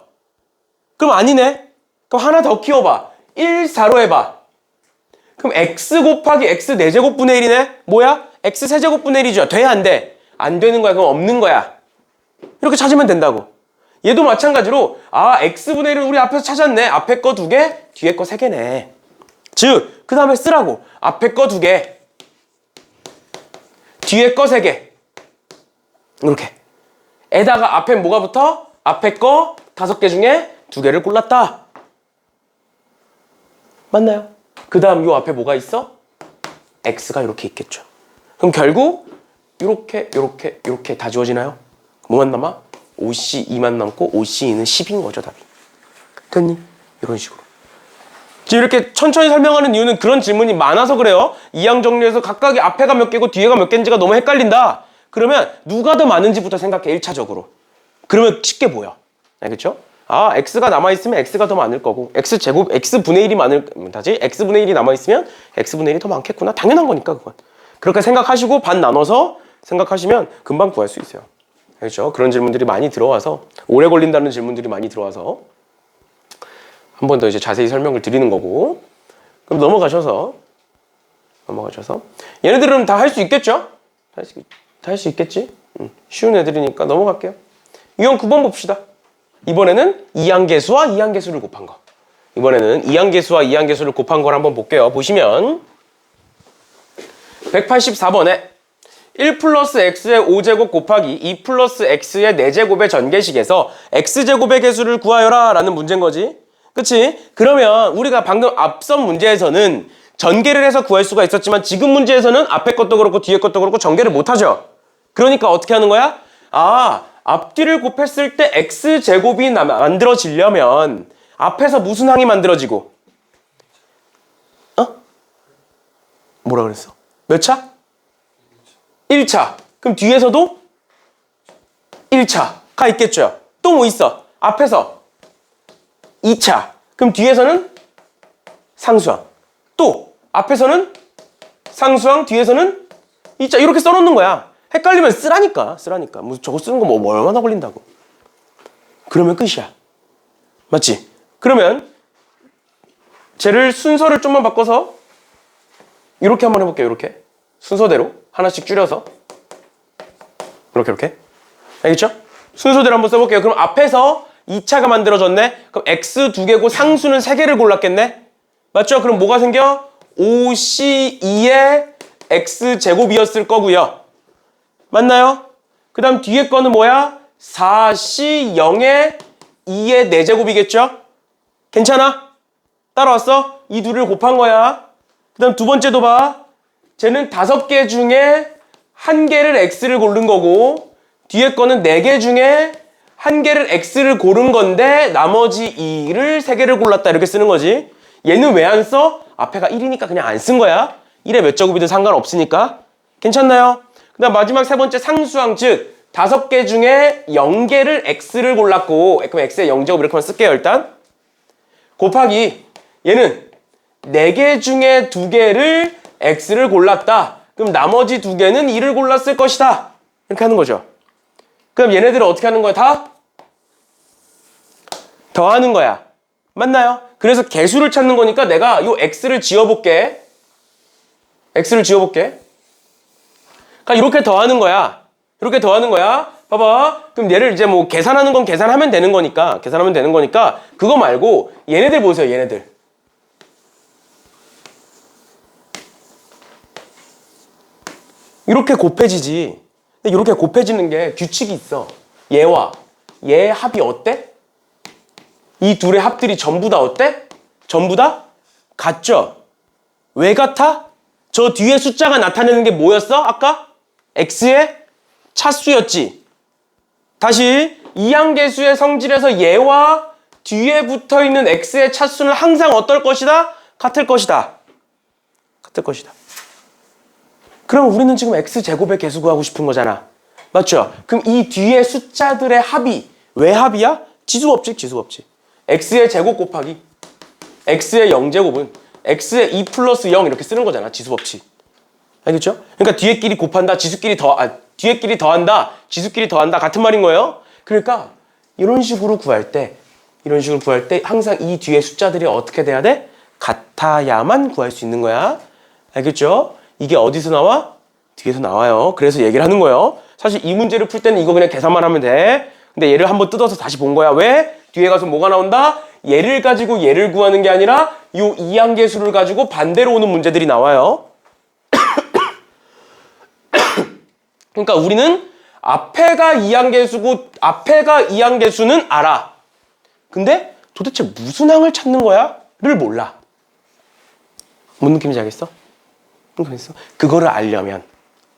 그럼 아니네. 그럼 하나 더 키워봐. 1, 4로 해봐. 그럼 x 곱하기 x 4제곱분의 1이네? 뭐야? x 세제곱분의 1이죠. 돼? 안 돼? 안 되는 거야. 그럼 없는 거야. 이렇게 찾으면 된다고. 얘도 마찬가지로 x분의 1을 우리 앞에서 찾았네. 앞에 거 2개, 뒤에 거 3개네. 즉, 그 다음에 쓰라고. 앞에 거 2개, 뒤에 거 3개. 이렇게. 에다가 앞에 뭐가 붙어? 앞에 거 5개 중에 2개를 골랐다. 맞나요? 그 다음 요 앞에 뭐가 있어? x가 이렇게 있겠죠. 그럼 결국 이렇게 다 지워지나요? 뭐만 남아? OC2만 남고 OC2는 10인 거죠, 답이. 됐니? 이런 식으로. 지금 이렇게 천천히 설명하는 이유는 그런 질문이 많아서 그래요. 이항 정리해서 각각이 앞에가 몇 개고 뒤에가 몇 개인지가 너무 헷갈린다. 그러면 누가 더 많은지부터 생각해, 1차적으로. 그러면 쉽게 보여. 알겠죠? x가 남아있으면 x가 더 많을 거고, x분의 1이 x분의 1이 남아있으면 x분의 1이 더 많겠구나. 당연한 거니까, 그건. 그렇게 생각하시고 반 나눠서 생각하시면 금방 구할 수 있어요. 알겠죠? 그런 질문들이 많이 들어와서, 오래 걸린다는 질문들이 많이 들어와서 한 번 더 이제 자세히 설명을 드리는 거고. 그럼 넘어가셔서 얘네들은 다 할 수 있겠죠? 다 할 수 있겠지? 쉬운 애들이니까 넘어갈게요. 유형 9번 봅시다. 이번에는 이항계수와 이항계수를 곱한 거. 이번에는 이항계수와 이항계수를 곱한 걸 한번 볼게요. 보시면 184번에 1 플러스 x의 5제곱 곱하기 2 플러스 x의 4제곱의 전개식에서 x제곱의 개수를 구하여라 라는 문제인 거지. 그치? 그러면 우리가 방금 앞선 문제에서는 전개를 해서 구할 수가 있었지만 지금 문제에서는 앞에 것도 그렇고 뒤에 것도 그렇고 전개를 못하죠. 그러니까 어떻게 하는 거야? 앞뒤를 곱했을 때 x제곱이 만들어지려면 앞에서 무슨 항이 만들어지고? 뭐라 그랬어? 몇 차? 1차. 그럼 뒤에서도 1차가 있겠죠. 또 뭐 있어? 앞에서 2차. 그럼 뒤에서는 상수항. 또 앞에서는 상수항, 뒤에서는 2차. 이렇게 써놓는 거야. 헷갈리면 쓰라니까. 뭐 저거 쓰는 거 뭐 얼마나 걸린다고. 그러면 끝이야. 맞지? 그러면 쟤를 순서를 좀만 바꿔서 이렇게 한번 해볼게요. 이렇게. 순서대로 하나씩 줄여서 이렇게. 알겠죠? 순서대로 한번 써볼게요. 그럼 앞에서 2차가 만들어졌네. 그럼 x 2개고 상수는 3개를 골랐겠네. 맞죠? 그럼 뭐가 생겨? 5c2의 x제곱이었을 거고요. 맞나요? 그 다음 뒤에 거는 뭐야? 4c0의 2의 4제곱이겠죠? 괜찮아? 따라왔어? 이 둘을 곱한 거야. 그 다음 두 번째도 봐. 쟤는 5개 중에 1개를 x를 고른 거고 뒤에 거는 4개 중에 1개를 x를 고른 건데 나머지 2를 3개를 골랐다 이렇게 쓰는 거지. 얘는 왜 안 써? 앞에가 1이니까 그냥 안 쓴 거야. 1에 몇 제곱이든 상관없으니까. 괜찮나요? 그 다음 마지막 세 번째 상수항, 즉 5개 중에 0개를 x를 골랐고 그럼 x의 0제곱 이렇게만 쓸게요. 일단 곱하기 얘는 4개 중에 2개를 x를 골랐다. 그럼 나머지 2개는 2를 골랐을 것이다. 이렇게 하는 거죠. 그럼 얘네들은 어떻게 하는 거야? 다 더하는 거야. 맞나요? 그래서 개수를 찾는 거니까 내가 요 x를 지워볼게. 그러니까 이렇게 더하는 거야. 봐봐. 그럼 얘를 이제 뭐 계산하는 건 계산하면 되는 거니까 그거 말고 얘네들 보세요. 얘네들. 이렇게 곱해지지. 근데 이렇게 곱해지는 게 규칙이 있어. 얘와 얘의 합이 어때? 이 둘의 합들이 전부 다 어때? 전부 다 같죠? 왜 같아? 저 뒤에 숫자가 나타내는 게 뭐였어? 아까? x의 차수였지. 다시 이항계수의 성질에서 얘와 뒤에 붙어있는 x의 차수는 항상 어떨 것이다? 같을 것이다. 그럼 우리는 지금 x제곱의 개수 구하고 싶은 거잖아. 맞죠? 그럼 이 뒤에 숫자들의 합이 왜 합이야? 지수법칙. x의 제곱 곱하기 x의 0제곱은 x의 2 플러스 0 이렇게 쓰는 거잖아. 지수법칙. 알겠죠? 그러니까 뒤에끼리 곱한다. 뒤에끼리 더한다. 지수끼리 더한다. 같은 말인 거예요. 그러니까 이런 식으로 구할 때 항상 이 뒤에 숫자들이 어떻게 돼야 돼? 같아야만 구할 수 있는 거야. 알겠죠? 이게 어디서 나와? 뒤에서 나와요. 그래서 얘기를 하는 거예요. 사실 이 문제를 풀 때는 이거 그냥 계산만 하면 돼. 근데 얘를 한번 뜯어서 다시 본 거야. 왜? 뒤에 가서 뭐가 나온다? 얘를 가지고 얘를 구하는 게 아니라 요 이항계수를 가지고 반대로 오는 문제들이 나와요. 그러니까 우리는 앞에가 이항계수고 앞에가 이항계수는 알아. 근데 도대체 무슨 항을 찾는 거야? 를 몰라. 뭔 느낌인지 알겠어? 그거를 알려면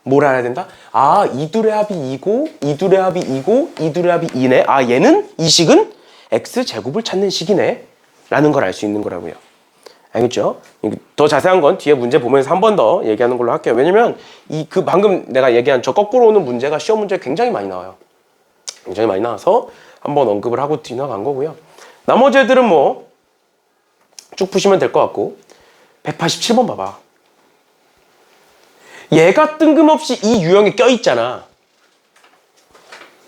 뭘 알아야 된다? 아, 이 둘의 합이 2고 이 둘의 합이 2고 이 둘의 합이 2네. 아, 얘는 이 식은 x제곱을 찾는 식이네 라는 걸 알 수 있는 거라고요. 알겠죠? 더 자세한 건 뒤에 문제 보면서 한 번 더 얘기하는 걸로 할게요. 왜냐면 방금 내가 얘기한 저 거꾸로 오는 문제가 시험 문제에 굉장히 많이 나와요. 굉장히 많이 나와서 한번 언급을 하고 지나간 거고요. 나머지 애들은 뭐 쭉 푸시면 될 것 같고 187번 봐봐. 얘가 뜬금없이 이 유형에 껴있잖아.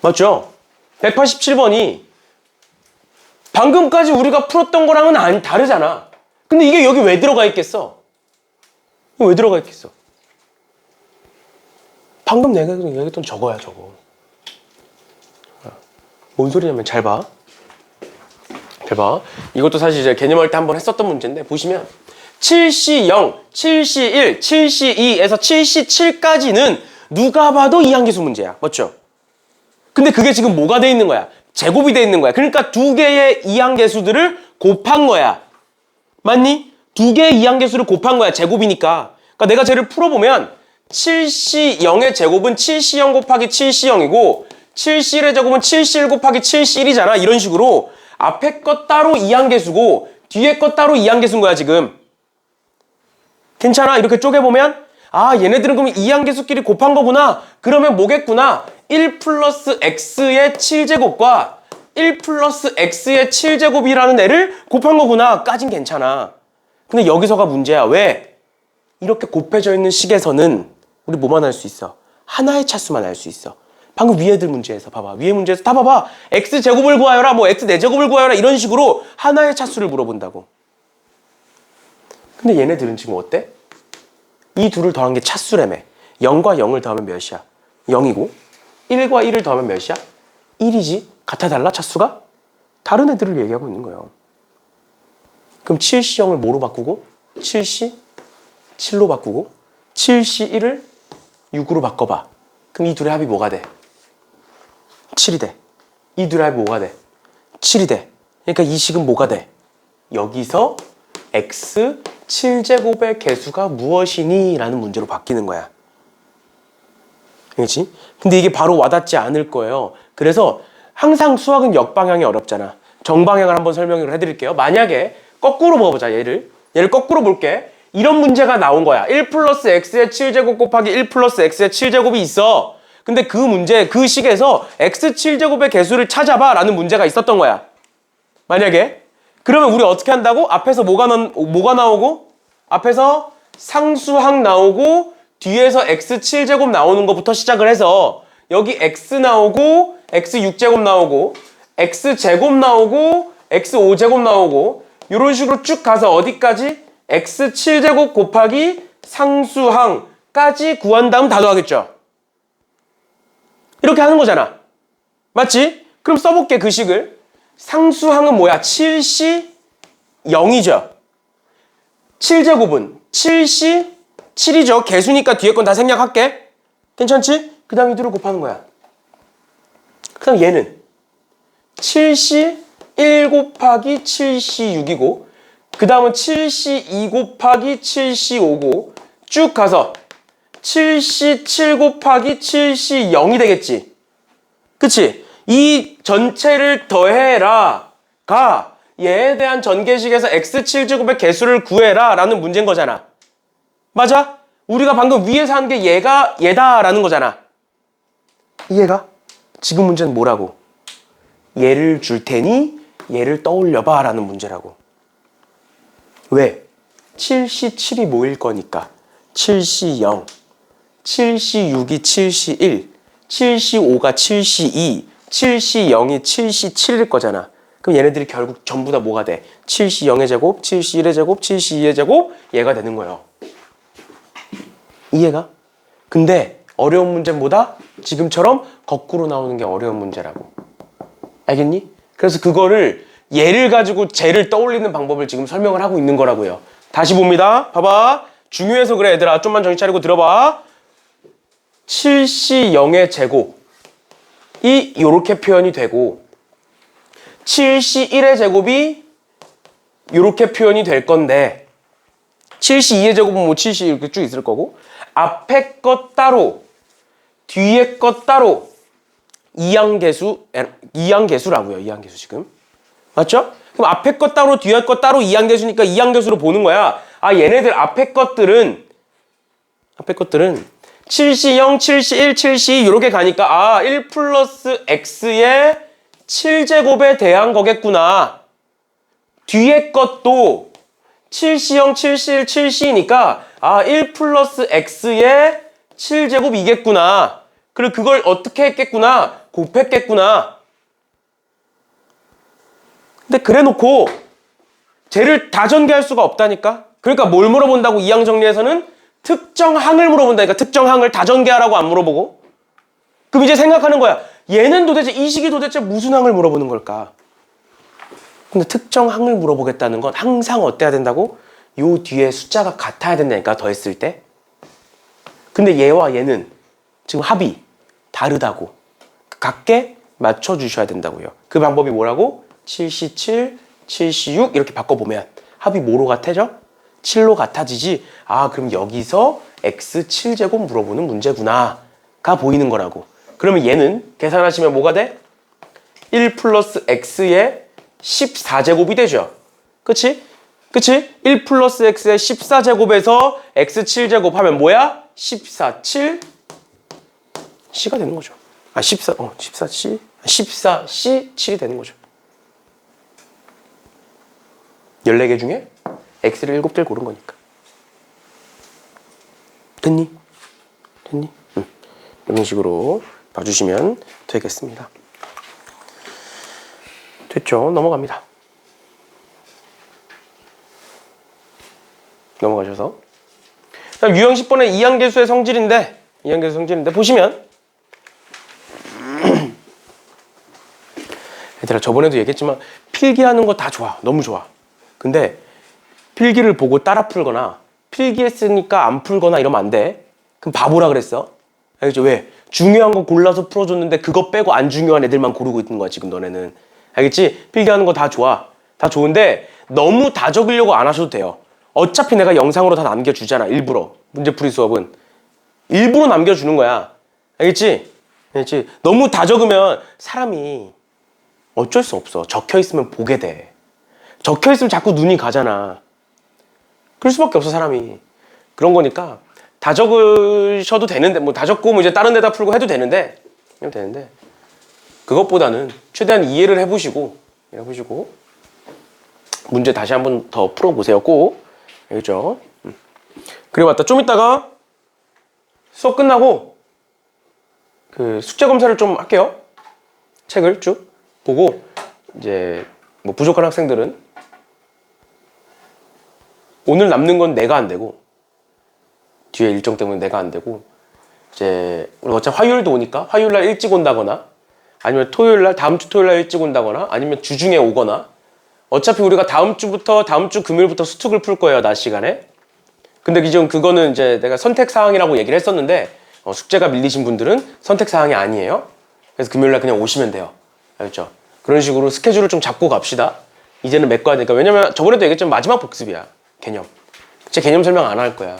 맞죠? 187번이 방금까지 우리가 풀었던 거랑은 다르잖아. 근데 이게 여기 왜 들어가 있겠어? 왜 들어가 있겠어? 방금 내가 얘기했던 저거야, 저거. 뭔 소리냐면 잘 봐. 잘 봐. 이것도 사실 이제 개념할 때 한번 했었던 문제인데 보시면 7C0, 7C1, 7C2에서 7C7까지는 누가 봐도 이항계수 문제야. 맞죠? 근데 그게 지금 뭐가 돼 있는 거야? 제곱이 돼 있는 거야. 그러니까 두 개의 이항계수들을 곱한 거야. 맞니? 두 개의 이항계수를 곱한 거야. 제곱이니까. 그러니까 내가 쟤를 풀어보면 7C0의 제곱은 7C0 곱하기 7C0이고 7C1의 제곱은 7C1 곱하기 7C1이잖아. 이런 식으로 앞에 것 따로 이항계수고 뒤에 것 따로 이항계수인 거야 지금. 괜찮아? 이렇게 쪼개보면 아, 얘네들은 그럼 이항계수끼리 곱한 거구나. 그러면 뭐겠구나. 1 플러스 x의 7제곱과 1 플러스 x의 7제곱이라는 애를 곱한 거구나. 까진 괜찮아. 근데 여기서가 문제야. 왜? 이렇게 곱해져 있는 식에서는 우리 뭐만 알 수 있어? 하나의 차수만 알 수 있어. 방금 위에 들 문제에서 봐봐. 위에 문제에서 다 봐봐. x제곱을 구하여라. 뭐 x4제곱을 구하여라. 이런 식으로 하나의 차수를 물어본다고. 근데 얘네들은 지금 어때? 이 둘을 더한 게 차수라며. 0과 0을 더하면 몇이야? 0이고 1과 1을 더하면 몇이야? 1이지. 같아 달라 차수가? 다른 애들을 얘기하고 있는 거예요. 그럼 7C0을 뭐로 바꾸고 7C7로 바꾸고 7C1을 6으로 바꿔봐. 그럼 이 둘의 합이 뭐가 돼? 7이 돼. 이 둘의 합이 뭐가 돼? 7이 돼. 그러니까 이 식은 뭐가 돼? 여기서 x 7제곱의 개수가 무엇이니? 라는 문제로 바뀌는 거야. 그렇지? 근데 이게 바로 와닿지 않을 거예요. 그래서 항상 수학은 역방향이 어렵잖아. 정방향을 한번 설명을 해드릴게요. 만약에 거꾸로 먹어보자. 얘를 거꾸로 볼게. 이런 문제가 나온 거야. 1 플러스 x의 7제곱 곱하기 1 플러스 x의 7제곱이 있어. 근데 그 문제, 그 식에서 x 7제곱의 개수를 찾아봐 라는 문제가 있었던 거야. 만약에. 그러면 우리 어떻게 한다고? 앞에서 뭐가 나오고? 앞에서 상수항 나오고 뒤에서 x 7제곱 나오는 것부터 시작을 해서 여기 x 나오고 x 6제곱 나오고 x 제곱 나오고 x 5제곱 나오고 이런 식으로 쭉 가서 어디까지? x 7제곱 곱하기 상수항까지 구한 다음 다 더하겠죠. 이렇게 하는 거잖아. 맞지? 그럼 써볼게 그 식을. 상수항은 뭐야? 7C 0이죠. 7제곱은 7C 7이죠. 개수니까 뒤에 건 다 생략할게. 괜찮지? 그 다음 이 둘을 곱하는 거야. 그 다음 얘는 7C 1 곱하기 7C 6이고 그 다음은 7C 2 곱하기 7C 5고 쭉 가서 7C 7 곱하기 7C 0이 되겠지. 그치? 이 전체를 더해라 가 얘에 대한 전개식에서 x7제곱의 개수를 구해라 라는 문제인 거잖아. 맞아? 우리가 방금 위에서 한 게 얘다라는 거잖아. 이해가? 지금 문제는 뭐라고? 얘를 줄 테니 얘를 떠올려봐 라는 문제라고. 왜? 7C7이 모일 거니까 7C0, 7C6이 7C1, 7C5가 7C2, 7C0이 7C7일 거잖아. 그럼 얘네들이 결국 전부 다 뭐가 돼? 7C 0의 제곱, 7C 1의 제곱, 7C 2의 제곱 얘가 되는 거예요. 이해가? 근데 어려운 문제보다 지금처럼 거꾸로 나오는 게 어려운 문제라고. 알겠니? 그래서 그거를 얘를 가지고 쟤를 떠올리는 방법을 지금 설명을 하고 있는 거라고요. 다시 봅니다. 봐봐. 중요해서 그래 얘들아. 좀만 정신 차리고 들어봐. 7C 0의 제곱이 이렇게 표현이 되고 7C 1의 제곱이 이렇게 표현이 될 건데 7C 2의 제곱은 뭐 7C 이렇게 쭉 있을 거고 앞에 것 따로 뒤에 것 따로 이항계수라고요. 이항계수 지금. 맞죠? 그럼 앞에 것 따로 뒤에 것 따로 이항계수니까 이항계수로 보는 거야. 아 얘네들 앞에 것들은 7C 0, 7C 1, 7C 2 이렇게 가니까 아 1 플러스 x의 7제곱에 대한 거겠구나. 뒤에 것도 7C 0, 7C 1, 7C니까 아 1 플러스 x의 7제곱이겠구나. 그리고 그걸 어떻게 했겠구나? 곱했겠구나. 근데 그래 놓고 쟤를 다 전개할 수가 없다니까. 그러니까 뭘 물어본다고 이항 정리에서는 특정 항을 물어본다니까. 특정 항을 다 전개하라고 안 물어보고. 그럼 이제 생각하는 거야. 얘는 도대체 이 식이 도대체 무슨 항을 물어보는 걸까? 근데 특정 항을 물어보겠다는 건 항상 어때야 된다고? 요 뒤에 숫자가 같아야 된다니까. 더했을 때. 근데 얘와 얘는 지금 합이 다르다고. 같게 맞춰주셔야 된다고요. 그 방법이 뭐라고? 7C7, 7C6 이렇게 바꿔보면 합이 뭐로 같아져? 7로 같아지지. 아 그럼 여기서 x 7제곱 물어보는 문제구나가 보이는 거라고. 그러면 얘는 계산하시면 뭐가 돼? 1 플러스 x의 14제곱이 되죠. 그치? 그치? 1 플러스 x의 14제곱에서 x 7제곱 하면 뭐야? 14, 7 C가 되는 거죠. 아 14C 14C 7이 되는 거죠. 14개 중에 x를 7개를 고른 거니까. 됐니? 응. 이런 식으로 봐주시면 되겠습니다. 됐죠? 넘어갑니다. 넘어가셔서 다음 유형 10번의 이항계수의 성질인데 보시면 얘들아 저번에도 얘기했지만 필기하는 거 다 좋아. 너무 좋아. 근데 필기를 보고 따라 풀거나 필기했으니까 안 풀거나 이러면 안 돼. 그럼 바보라 그랬어. 알겠죠? 왜? 중요한 거 골라서 풀어줬는데 그거 빼고 안 중요한 애들만 고르고 있는 거야 지금 너네는. 알겠지? 필기하는 거 다 좋아. 다 좋은데 너무 다 적으려고 안 하셔도 돼요. 어차피 내가 영상으로 다 남겨주잖아. 일부러. 문제풀이 수업은. 일부러 남겨주는 거야. 알겠지? 알겠지? 너무 다 적으면 사람이 어쩔 수 없어. 적혀있으면 보게 돼. 적혀있으면 자꾸 눈이 가잖아. 그럴 수밖에 없어 사람이. 그런 거니까 다 적으셔도 되는데 뭐 다 적고 뭐 이제 다른 데다 풀고 해도 되는데 그것보다는 최대한 이해를 해보시고 문제 다시 한번 더 풀어보세요. 꼭. 알겠죠? 그리고 맞다. 좀 이따가 수업 끝나고 그 숙제 검사를 좀 할게요. 책을 쭉 보고 이제 뭐 부족한 학생들은 오늘 남는 건 내가 안 되고 뒤에 일정 때문에 내가 안 되고 이제 우리 어차피 화요일도 오니까 화요일날 일찍 온다거나 아니면 토요일날 다음 주 토요일날 일찍 온다거나 아니면 주중에 오거나 어차피 우리가 다음 주 금요일부터 수특을 풀 거예요. 낮 시간에. 근데 지금 그거는 이제 내가 선택사항이라고 얘기를 했었는데 숙제가 밀리신 분들은 선택사항이 아니에요. 그래서 금요일날 그냥 오시면 돼요. 알겠죠? 그런 식으로 스케줄을 좀 잡고 갑시다. 이제는 메꿔야 되니까. 왜냐면 저번에도 얘기했지만 마지막 복습이야. 개념. 제 개념 설명 안 할 거야.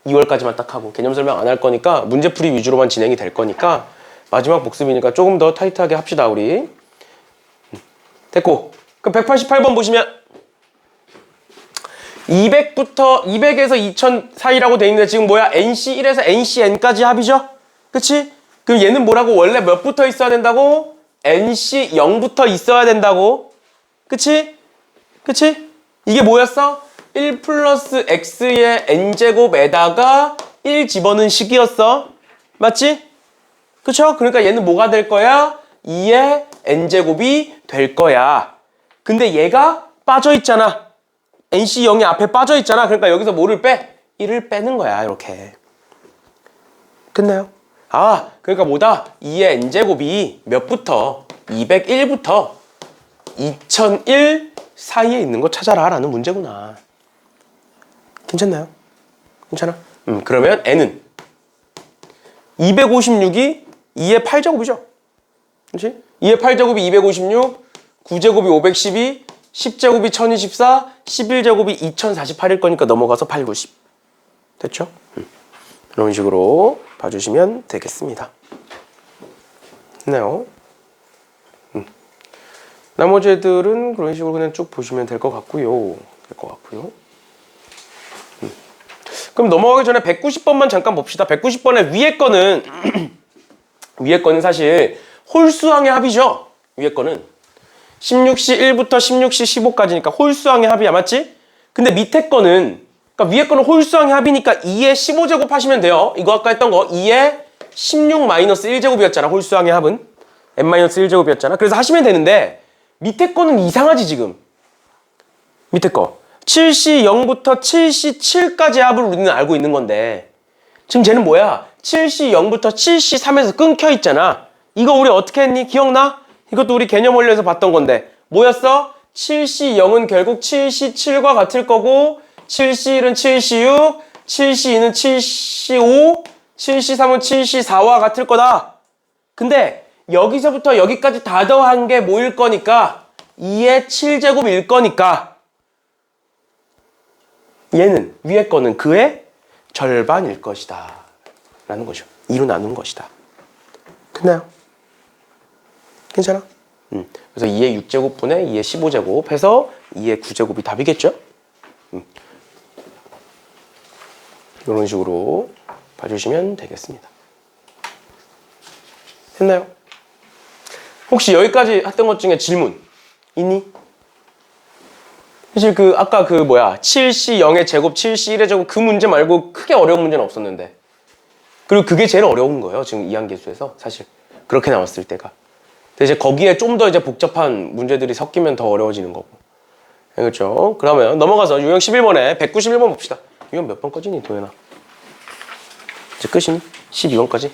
2월까지만 딱 하고 개념 설명 안 할 거니까 문제풀이 위주로만 진행이 될 거니까 마지막 복습이니까 조금 더 타이트하게 합시다 우리. 됐고 그럼 188번 보시면 200에서 2000 사이라고 돼 있는데 지금 뭐야? NC1에서 NCN까지 합이죠? 그치? 그럼 얘는 뭐라고? 원래 몇부터 있어야 된다고? NC0부터 있어야 된다고? 그치? 그치? 이게 뭐였어? 1 플러스 x의 n제곱에다가 1 집어넣은 식이었어. 맞지? 그쵸? 그러니까 얘는 뭐가 될 거야? 2의 n제곱이 될 거야. 근데 얘가 빠져있잖아. NC0이 앞에 빠져있잖아. 그러니까 여기서 뭐를 빼? 1을 빼는 거야. 이렇게. 끝나요? 아, 그러니까 뭐다? 2의 n제곱이 몇부터? 201부터 2001 사이에 있는 거 찾아라 라는 문제구나. 괜찮나요? 괜찮아? 그러면 n은 256이 2의 8제곱이죠. 그렇지? 2의 8제곱이 256, 9제곱이 512, 10제곱이 1024, 11제곱이 2048일 거니까 넘어가서 8, 90. 됐죠? 이런 식으로 봐주시면 되겠습니다. 됐나요? 나머지 애들은 그런 식으로 그냥 쭉 보시면 될 것 같고요. 그럼 넘어가기 전에 190번만 잠깐 봅시다. 190번의 위에 거는 위에 거는 사실 홀수항의 합이죠. 위에 거는 16시 1부터 16시 15까지니까 홀수항의 합이야. 맞지? 근데 밑에 거는 그러니까 위에 거는 홀수항의 합이니까 2의 15제곱 하시면 돼요. 이거 아까 했던 거 2의 16-1제곱이었잖아. 홀수항의 합은 n-1제곱이었잖아. 그래서 하시면 되는데 밑에 거는 이상하지 지금. 밑에 거 7시 0부터 7시 7까지 합을 우리는 알고 있는 건데 지금 쟤는 뭐야? 7시 0부터 7시 3에서 끊겨 있잖아. 이거 우리 어떻게 했니? 기억나? 이것도 우리 개념 원리에서 봤던 건데 뭐였어? 7시 0은 결국 7시 7과 같을 거고 7시 1은 7시 6, 7시 2는 7시 5, 7시 3은 7시 4와 같을 거다. 근데 여기서부터 여기까지 다 더한 게 뭐일 거니까 2의 7제곱일 거니까 얘는 위에 거는 그의 절반일 것이다 라는 거죠. 2로 나눈 것이다. 됐나요? 괜찮아? 그래서 2의 6제곱분의 2의 15제곱 해서 2의 9제곱이 답이겠죠? 이런 식으로 봐주시면 되겠습니다. 됐나요? 혹시 여기까지 했던 것 중에 질문 있니? 사실 아까 7시 0의 제곱, 7시 1의 제곱 그 문제 말고 크게 어려운 문제는 없었는데 그리고 그게 제일 어려운 거예요. 지금 이항계수에서 사실 그렇게 나왔을 때가. 근데 이제 거기에 좀 더 이제 복잡한 문제들이 섞이면 더 어려워지는 거고. 그렇죠? 그러면 넘어가서 유형 11번에 191번 봅시다. 유형 몇 번까지니 도현아? 이제 끝이니? 12번까지?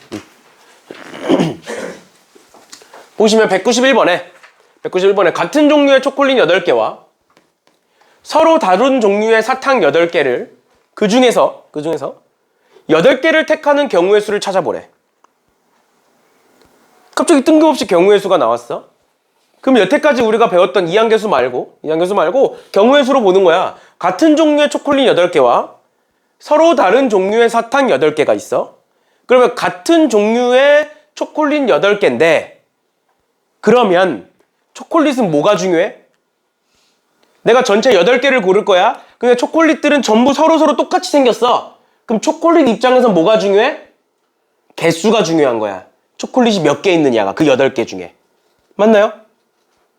보시면 191번에 같은 종류의 초콜릿 8개와 서로 다른 종류의 사탕 8개를 그 중에서 8개를 택하는 경우의 수를 찾아보래. 갑자기 뜬금없이 경우의 수가 나왔어. 그럼 여태까지 우리가 배웠던 이항계수 말고 경우의 수로 보는 거야. 같은 종류의 초콜릿 8개와 서로 다른 종류의 사탕 8개가 있어. 그러면 같은 종류의 초콜릿 8개인데 그러면 초콜릿은 뭐가 중요해? 내가 전체 8개를 고를 거야. 근데 초콜릿들은 전부 서로 똑같이 생겼어. 그럼 초콜릿 입장에서 뭐가 중요해? 개수가 중요한 거야. 초콜릿이 몇 개 있느냐가 그 8개 중에. 맞나요?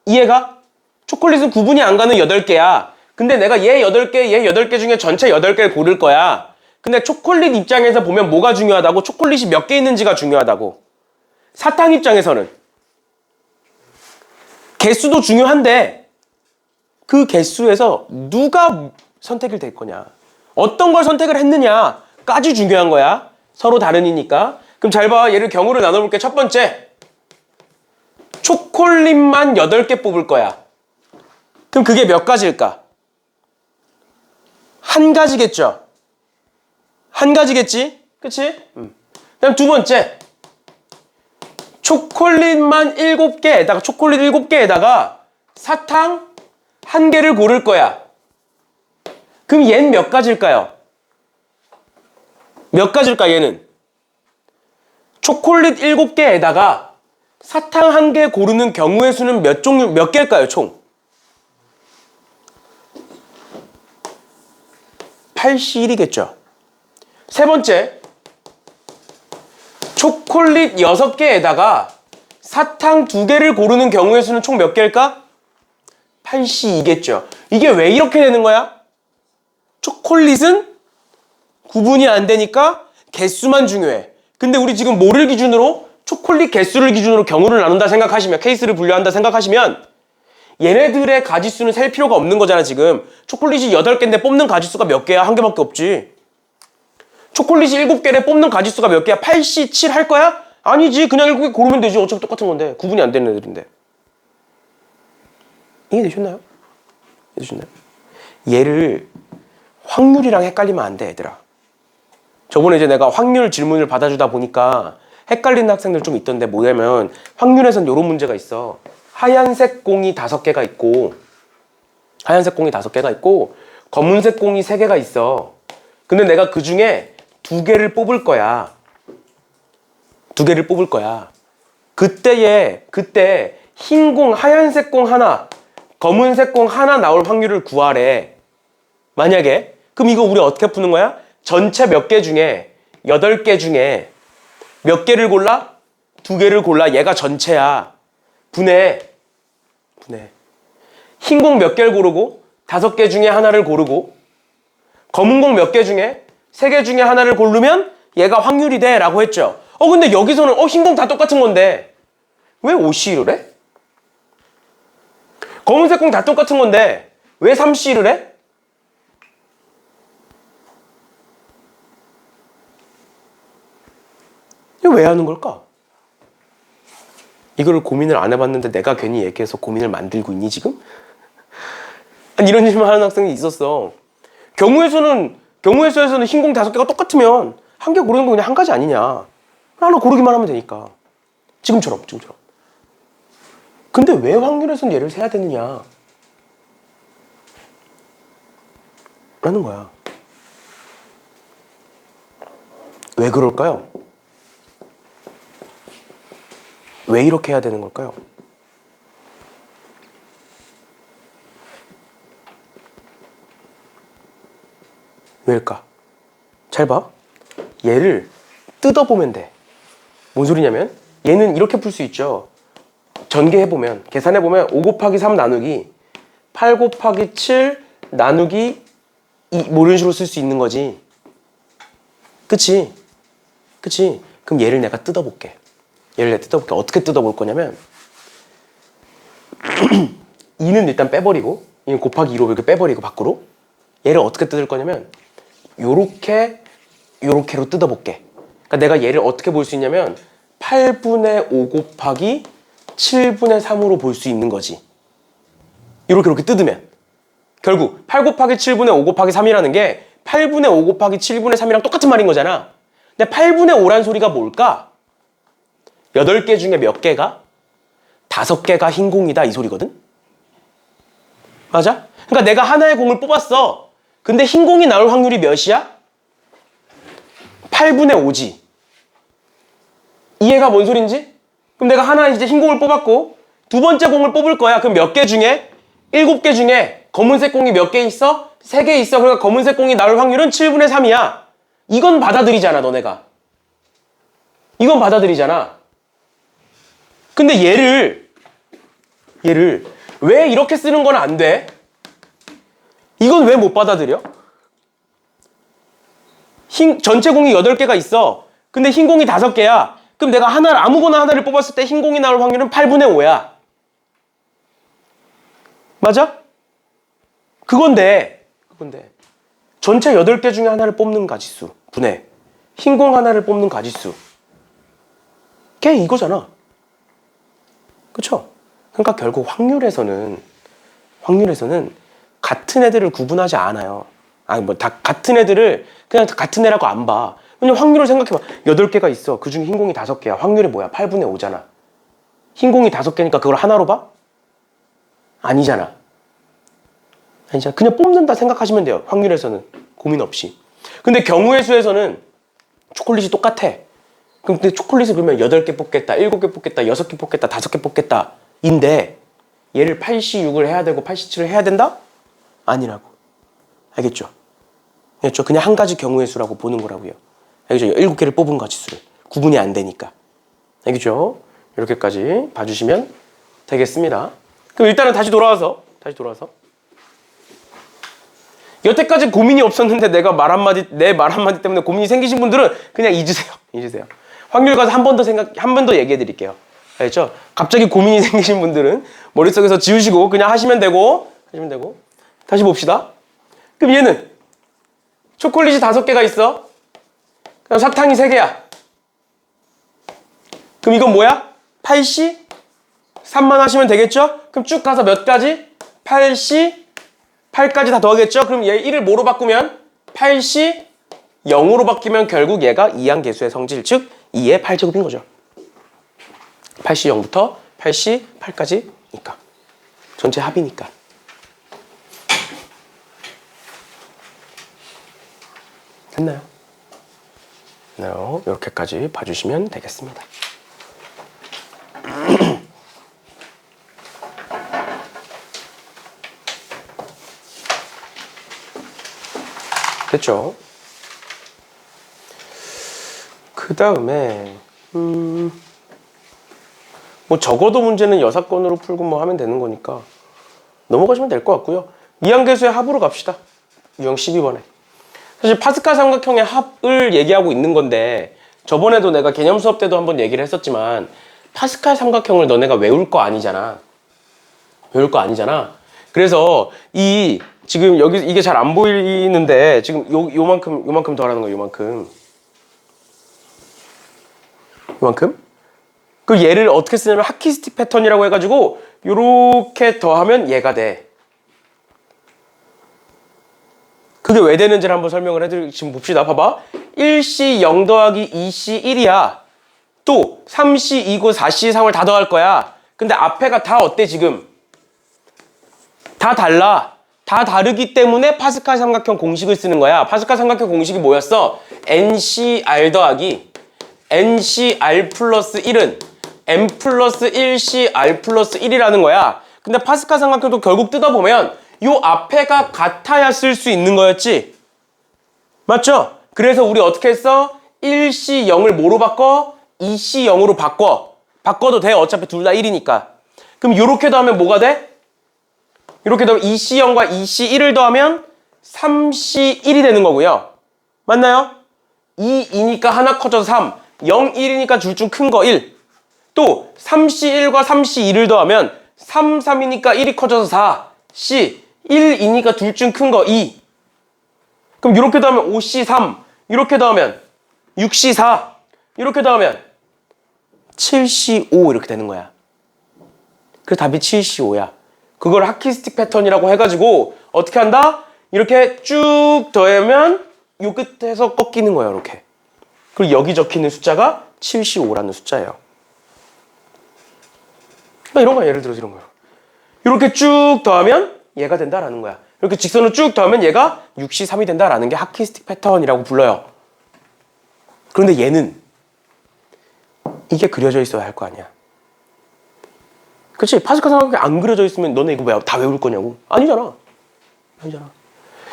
이해가? 초콜릿은 구분이 안 가는 8개야. 근데 내가 얘 8개 중에 전체 8개를 고를 거야. 근데 초콜릿 입장에서 보면 뭐가 중요하다고? 초콜릿이 몇 개 있는지가 중요하다고. 사탕 입장에서는 개수도 중요한데 그 개수에서 누가 선택이 될 거냐, 어떤 걸 선택을 했느냐까지 중요한 거야. 서로 다르니까. 그럼 잘 봐. 얘를 경우를 나눠볼게. 첫 번째, 초콜릿만 8개 뽑을 거야. 그럼 그게 몇 가지일까? 한 가지겠죠? 한 가지겠지? 그치? 그다음 두 번째, 초콜릿만 7개에다가 초콜릿 7개에다가 사탕 1개를 고를 거야. 그럼 얘는 몇 가지일까요? 몇 가지일까 얘는? 초콜릿 7개에다가 사탕 1개 고르는 경우의 수는 몇 개일까요, 총? 81이겠죠. 세 번째, 초콜릿 6개에다가 사탕 2개를 고르는 경우의 수는 총 몇 개일까? 82겠죠. 이게 왜 이렇게 되는 거야? 초콜릿은 구분이 안 되니까 개수만 중요해. 근데 우리 지금 뭐를 기준으로? 초콜릿 개수를 기준으로 경우를 나눈다 생각하시면, 케이스를 분류한다 생각하시면 얘네들의 가지수는 셀 필요가 없는 거잖아 지금. 초콜릿이 8개인데 뽑는 가지수가 몇 개야? 한 개밖에 없지. 초콜릿이 7개래 뽑는 가지수가 몇 개야? 8C 7 할 거야? 아니지. 그냥 7개 고르면 되지. 어차피 똑같은 건데. 구분이 안 되는 애들인데. 이해되셨나요? 이해되셨나요? 얘를 확률이랑 헷갈리면 안 돼, 얘들아. 저번에 이제 내가 확률 질문을 받아주다 보니까 헷갈리는 학생들 좀 있던데 뭐냐면 확률에선 이런 문제가 있어. 하얀색 공이 5개가 있고 검은색 공이 3개가 있어. 근데 내가 그 중에 2개를 뽑을 거야. 2개를 뽑을 거야. 그때 흰 공, 하얀색 공 하나, 검은색 공 하나 나올 확률을 구하래. 만약에 그럼 이거 우리 어떻게 푸는 거야? 전체 몇 개 중에 8개 중에 몇 개를 골라? 2개를 골라. 얘가 전체야. 분해. 흰 공 몇 개를 고르고 5개 중에 하나를 고르고 검은 공 몇 개 중에 3개 중에 하나를 고르면 얘가 확률이 돼 라고 했죠. 근데 여기서는 흰 공 다 똑같은 건데 왜 5C를 해? 검은색 공 다 똑같은 건데 왜 3C를 해? 이거 왜 하는 걸까? 이걸 고민을 안 해봤는데 내가 괜히 얘기해서 고민을 만들고 있니 지금? 아니, 이런 질문 하는 학생이 있었어. 경우의 수에서는 흰 공 5개가 똑같으면 한 개 고르는 거 그냥 한 가지 아니냐. 하나 고르기만 하면 되니까. 지금처럼. 근데 왜 확률에서는 얘를 세야 되느냐 라는 거야. 왜 그럴까요? 왜 이렇게 해야 되는 걸까요? 왜일까? 잘 봐. 얘를 뜯어보면 돼. 뭔 소리냐면 얘는 이렇게 풀 수 있죠. 전개해보면, 계산해보면 5 곱하기 3 나누기 8 곱하기 7 나누기 2 뭐 이런 식으로 쓸 수 있는 거지. 그치? 그럼 얘를 내가 뜯어볼게. 어떻게 뜯어볼 거냐면 2는 일단 빼버리고 2는 곱하기 2로 이렇게 빼버리고 밖으로 얘를 어떻게 뜯을 거냐면 요렇게로 뜯어볼게. 그러니까 내가 얘를 어떻게 볼 수 있냐면 8분의 5 곱하기 7분의 3으로 볼 수 있는 거지. 이렇게 뜯으면 결국 8 곱하기 7분의 5 곱하기 3이라는 게 8분의 5 곱하기 7분의 3이랑 똑같은 말인 거잖아. 근데 8분의 5란 소리가 뭘까? 8개 중에 몇 개가? 5개가 흰 공이다 이 소리거든? 맞아? 그러니까 내가 하나의 공을 뽑았어. 근데 흰 공이 나올 확률이 몇이야? 8분의 5지. 이해가 뭔 소린지? 그럼 내가 하나 이제 흰 공을 뽑았고 두 번째 공을 뽑을 거야. 그럼 몇 개 중에? 7개 중에 검은색 공이 몇 개 있어? 3개 있어. 그러니까 검은색 공이 나올 확률은 7분의 3이야. 이건 받아들이잖아, 너네가. 이건 받아들이잖아. 근데 얘를 왜 이렇게 쓰는 건 안 돼? 이건 왜 못 받아들여? 전체 공이 8개가 있어. 근데 흰 공이 5개야. 그럼 내가 아무거나 하나를 뽑았을 때 흰 공이 나올 확률은 8분의 5야. 맞아? 그건데 전체 8개 중에 하나를 뽑는 가지수 분해 흰 공 하나를 뽑는 가지수 걔 이거잖아. 그쵸? 그러니까 결국 확률에서는 같은 애들을 구분하지 않아요. 같은 애들을 그냥 같은 애라고 안 봐. 왜냐면 확률을 생각해봐. 8개가 있어. 그 중에 흰 공이 5개야. 확률이 뭐야? 8분의 5잖아. 흰 공이 5개니까 그걸 하나로 봐? 아니잖아. 그냥 뽑는다 생각하시면 돼요. 확률에서는. 고민 없이. 근데 경우의 수에서는 초콜릿이 똑같아. 근데 초콜릿을 그러면 8개 뽑겠다, 7개 뽑겠다, 6개 뽑겠다, 5개 뽑겠다 인데 얘를 86을 해야 되고 87을 해야 된다? 아니라고. 알겠죠? 그냥 한 가지 경우의 수라고 보는 거라고요. 알겠죠? 7개를 뽑은 가지수를. 구분이 안 되니까. 알겠죠? 이렇게까지 봐주시면 되겠습니다. 그럼 일단은 다시 돌아와서 여태까지 고민이 없었는데 내 말 한마디 때문에 고민이 생기신 분들은 그냥 잊으세요. 확률 가서 한 번 더 얘기해 드릴게요. 알겠죠? 갑자기 고민이 생기신 분들은 머릿속에서 지우시고 그냥 하시면 되고 다시 봅시다. 그럼 얘는 초콜릿이 5개가 있어. 그럼 사탕이 3개야. 그럼 이건 뭐야? 8C? 3만 하시면 되겠죠? 그럼 쭉 가서 몇 가지? 8C? 8까지 다 더하겠죠? 그럼 얘 1을 뭐로 바꾸면? 8C? 0으로 바뀌면 결국 얘가 이항계수의 성질, 즉 2의 8제곱인 거죠. 8C 0부터 8C 8까지니까. 전체 합이니까. 됐나요? 네, 이렇게까지 봐주시면 되겠습니다. 됐죠? 그 다음에 뭐 적어도 문제는 여사건으로 풀고 뭐 하면 되는 거니까 넘어가시면 될 것 같고요. 이항계수의 합으로 갑시다. 유형 12번에. 사실 파스칼 삼각형의 합을 얘기하고 있는 건데 저번에도 내가 개념 수업 때도 한번 얘기를 했었지만 파스칼 삼각형을 너네가 외울 거 아니잖아. 그래서 이 지금 여기 이게 잘 안 보이는데 지금 요만큼 더하라는 거야. 요만큼. 그 얘를 어떻게 쓰냐면 하키스틱 패턴이라고 해가지고 요렇게 더하면 얘가 돼. 그게 왜 되는지를 한번 설명을 해드리고 지금 봅시다. 봐봐. 1C 0 더하기 2C 1이야. 또 3C 2고 4C 3을 다 더할 거야. 근데 앞에가 다 어때 지금? 다 달라. 다 다르기 때문에 파스칼 삼각형 공식을 쓰는 거야. 파스칼 삼각형 공식이 뭐였어? NCR 더하기 NCR 플러스 1은 M 플러스 1CR 플러스 1이라는 거야. 근데 파스칼 삼각형도 결국 뜯어보면 요 앞에가 같아야 쓸 수 있는 거였지? 맞죠? 그래서 우리 어떻게 했어? 1C 0을 뭐로 바꿔? 2C 0으로 바꿔도 돼. 어차피 둘 다 1이니까. 그럼 요렇게 더하면 뭐가 돼? 이렇게 더하면 2C 0과 2C 1을 더하면 3C 1이 되는 거고요. 맞나요? 2, 2니까 하나 커져서 3. 0, 1이니까 둘 중 큰 거 1. 또 3C 1과 3C 2를 더하면 3, 3이니까 1이 커져서 4. C 1, 2니까 둘 중 큰 거 2. 그럼 이렇게 더하면 5C 3. 이렇게 더하면 6C 4. 이렇게 더하면 7C 5 이렇게 되는 거야. 그래서 답이 7C 5야. 그걸 하키스틱 패턴이라고 해가지고 어떻게 한다? 이렇게 쭉 더하면 요 끝에서 꺾이는 거예요. 이렇게. 그리고 여기 적히는 숫자가 7C5라는 숫자예요. 그러니까 이런 거야. 예를 들어서 이런 거예요. 이렇게 쭉 더하면 얘가 된다라는 거야. 이렇게 직선으로 쭉 더하면 얘가 6C3이 된다라는 게 하키스틱 패턴이라고 불러요. 그런데 얘는 이게 그려져 있어야 할 거 아니야. 그치? 파스칼 삼각형이 안 그려져 있으면 너네 이거 왜 다 외울 거냐고. 아니잖아.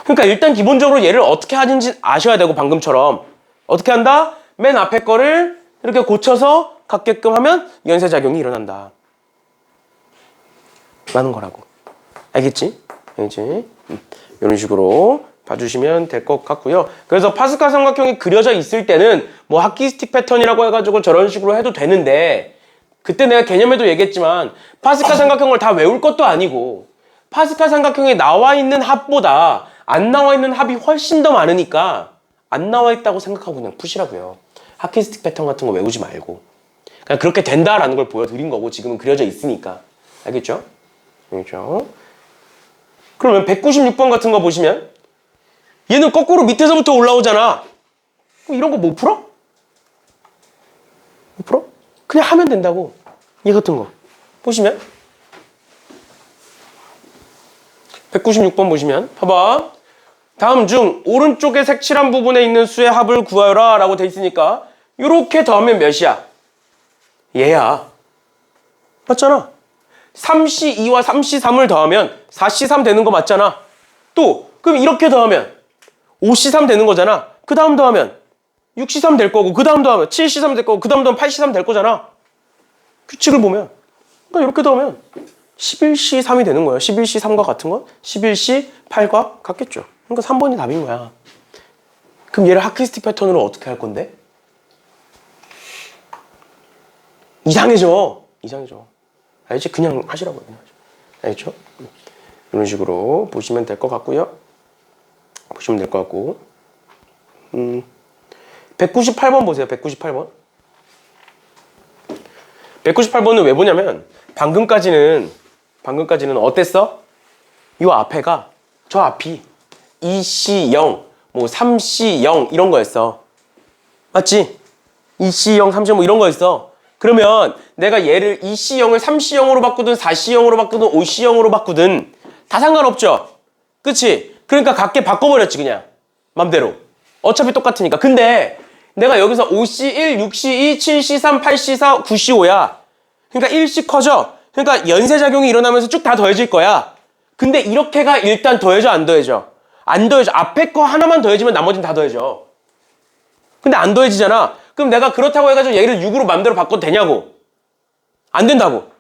그러니까 일단 기본적으로 얘를 어떻게 하는지 아셔야 되고 방금처럼 어떻게 한다? 맨 앞에 거를 이렇게 고쳐서 갖게끔 하면 연쇄작용이 일어난다 라는 거라고. 알겠지? 이런 식으로 봐주시면 될 것 같고요. 그래서 파스칼 삼각형이 그려져 있을 때는 뭐 하키스틱 패턴이라고 해가지고 저런 식으로 해도 되는데 그때 내가 개념에도 얘기했지만 파스칼 삼각형을 다 외울 것도 아니고 파스칼 삼각형에 나와 있는 합보다 안 나와 있는 합이 훨씬 더 많으니까 안 나와 있다고 생각하고 그냥 푸시라고요. 하키스틱 패턴 같은 거 외우지 말고 그냥 그렇게 된다라는 걸 보여드린 거고 지금은 그려져 있으니까. 알겠죠? 그러면 196번 같은 거 보시면 얘는 거꾸로 밑에서부터 올라오잖아. 그럼 이런 거 못 풀어? 못 풀어? 그냥 하면 된다고. 이 같은 거 보시면 196번 보시면 봐봐. 다음 중 오른쪽에 색칠한 부분에 있는 수의 합을 구하여라 라고 돼 있으니까 이렇게 더하면 몇이야? 얘야. 맞잖아. 3C2와 3C3을 더하면 4C3 되는 거 맞잖아. 또 그럼 이렇게 더하면 5C3 되는 거잖아. 그 다음 더하면 6C3 될 거고 그 다음 더하면 7C3 될 거고 그 다음 더하면 8C3 될 거잖아. 규칙을 보면 그러니까 이렇게 더하면 11C3이 되는 거예요. 11C3과 같은 건 11C8과 같겠죠. 그러니까 3번이 답인 거야. 그럼 얘를 하키스틱 패턴으로 어떻게 할 건데? 이상해져. 이상이죠. 알지? 그냥 하시라고요. 그냥 알겠죠? 이런 식으로 보시면 될 것 같고요. 보시면 될 것 같고 198번 보세요. 198번. 198번은 왜 보냐면 방금까지는 어땠어? 이 앞에가 저 앞이 2C0 뭐 3C0 이런 거였어. 맞지? 2C0 3C0 뭐 이런 거였어. 그러면 내가 얘를 2C0을 3C0으로 바꾸든 4C0으로 바꾸든 5C0으로 바꾸든 다 상관없죠. 그치? 그러니까 각게 바꿔버렸지 그냥 맘대로. 어차피 똑같으니까. 근데 내가 여기서 5C1, 6C2, 7C3, 8C4, 9C5야. 그러니까 1씩 커져. 그러니까 연쇄작용이 일어나면서 쭉 다 더해질 거야. 근데 이렇게가 일단 더해져 안 더해져? 안 더해져. 앞에 거 하나만 더해지면 나머지는 다 더해져. 근데 안 더해지잖아. 그럼 내가 그렇다고 해가지고 얘를 6으로 맘대로 바꿔도 되냐고. 안 된다고.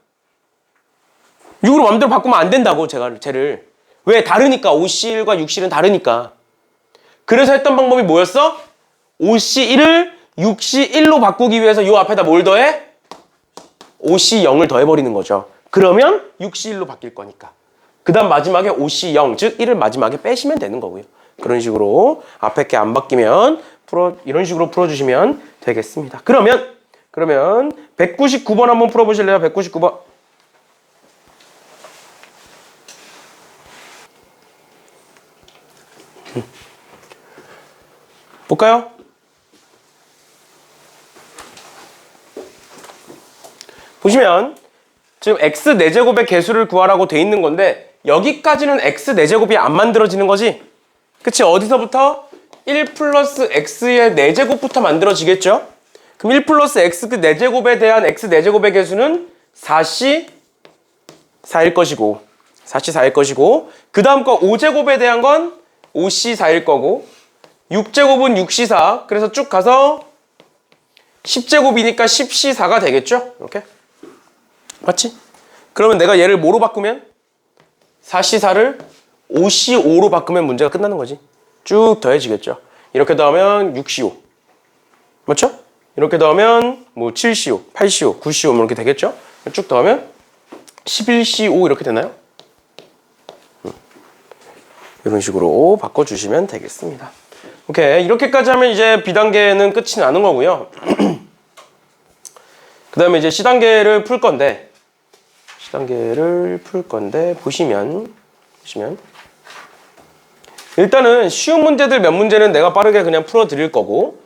6으로 맘대로 바꾸면 안 된다고 쟤를. 왜? 다르니까. 5C1과 6C1은 다르니까. 그래서 했던 방법이 뭐였어? 5C1을 6C1로 바꾸기 위해서 요 앞에다 뭘 더해? 5C0을 더해버리는 거죠. 그러면 6C1로 바뀔 거니까. 그 다음 마지막에 5C0, 즉 1을 마지막에 빼시면 되는 거고요. 그런 식으로 앞에 게 안 바뀌면 이런 식으로 풀어주시면 되겠습니다. 그러면 199번 한번 풀어보실래요? 199번. 볼까요? 보시면 지금 x 4제곱의 개수를 구하라고 돼 있는 건데 여기까지는 x 4제곱이 안 만들어지는 거지? 그치? 어디서부터? 1 플러스 x의 4제곱부터 만들어지겠죠? 그럼 1 플러스 x 그 4제곱에 대한 x 4제곱의 개수는 4c 4일 것이고 그 다음 거 5제곱에 대한 건 5c 4일 거고 6제곱은 6c 4 그래서 쭉 가서 10제곱이니까 10c 4가 되겠죠? 이렇게 맞지? 그러면 내가 얘를 뭐로 바꾸면? 4c 4를 5c5로 바꾸면 문제가 끝나는 거지. 쭉 더해지겠죠. 이렇게 더하면 6c5 맞죠? 이렇게 더하면 뭐 7c5, 8c5, 9c5 뭐 이렇게 되겠죠? 쭉 더하면 11c5 이렇게 되나요? 이런 식으로 바꿔주시면 되겠습니다. 오케이, 이렇게까지 하면 이제 B단계는 끝이 나는 거고요. 그 다음에 이제 C단계를 풀 건데 보시면 일단은 쉬운 문제들 몇 문제는 내가 빠르게 그냥 풀어드릴 거고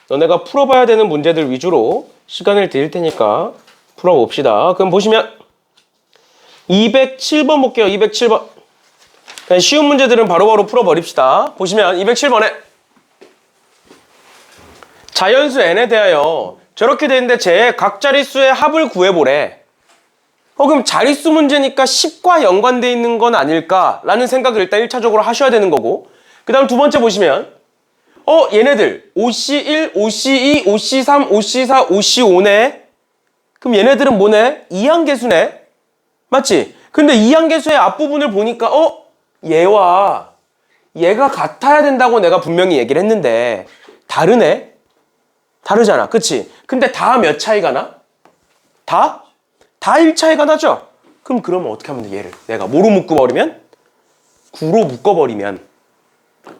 너네가 풀어봐야 되는 문제들 위주로 시간을 드릴 테니까 풀어봅시다. 그럼 보시면 207번 볼게요. 207번. 그냥 쉬운 문제들은 바로바로 풀어버립시다. 보시면 207번에 자연수 n에 대하여 저렇게 되는데 제 각 자릿수의 합을 구해보래. 그럼 자릿수 문제니까 10과 연관되어 있는 건 아닐까라는 생각을 일단 1차적으로 하셔야 되는 거고 그 다음 두 번째 보시면 얘네들 5C1, 5C2, 5C3, 5C4, 5C5네. 그럼 얘네들은 뭐네? 이항계수네. 맞지? 근데 이항계수의 앞부분을 보니까 얘와 얘가 같아야 된다고 내가 분명히 얘기를 했는데 다르네? 다르잖아. 그치? 근데 다 몇 차이가 나? 다 1차이가 나죠? 그러면 어떻게 하면 돼? 얘를 내가 뭐로 묶어버리면? 9로 묶어버리면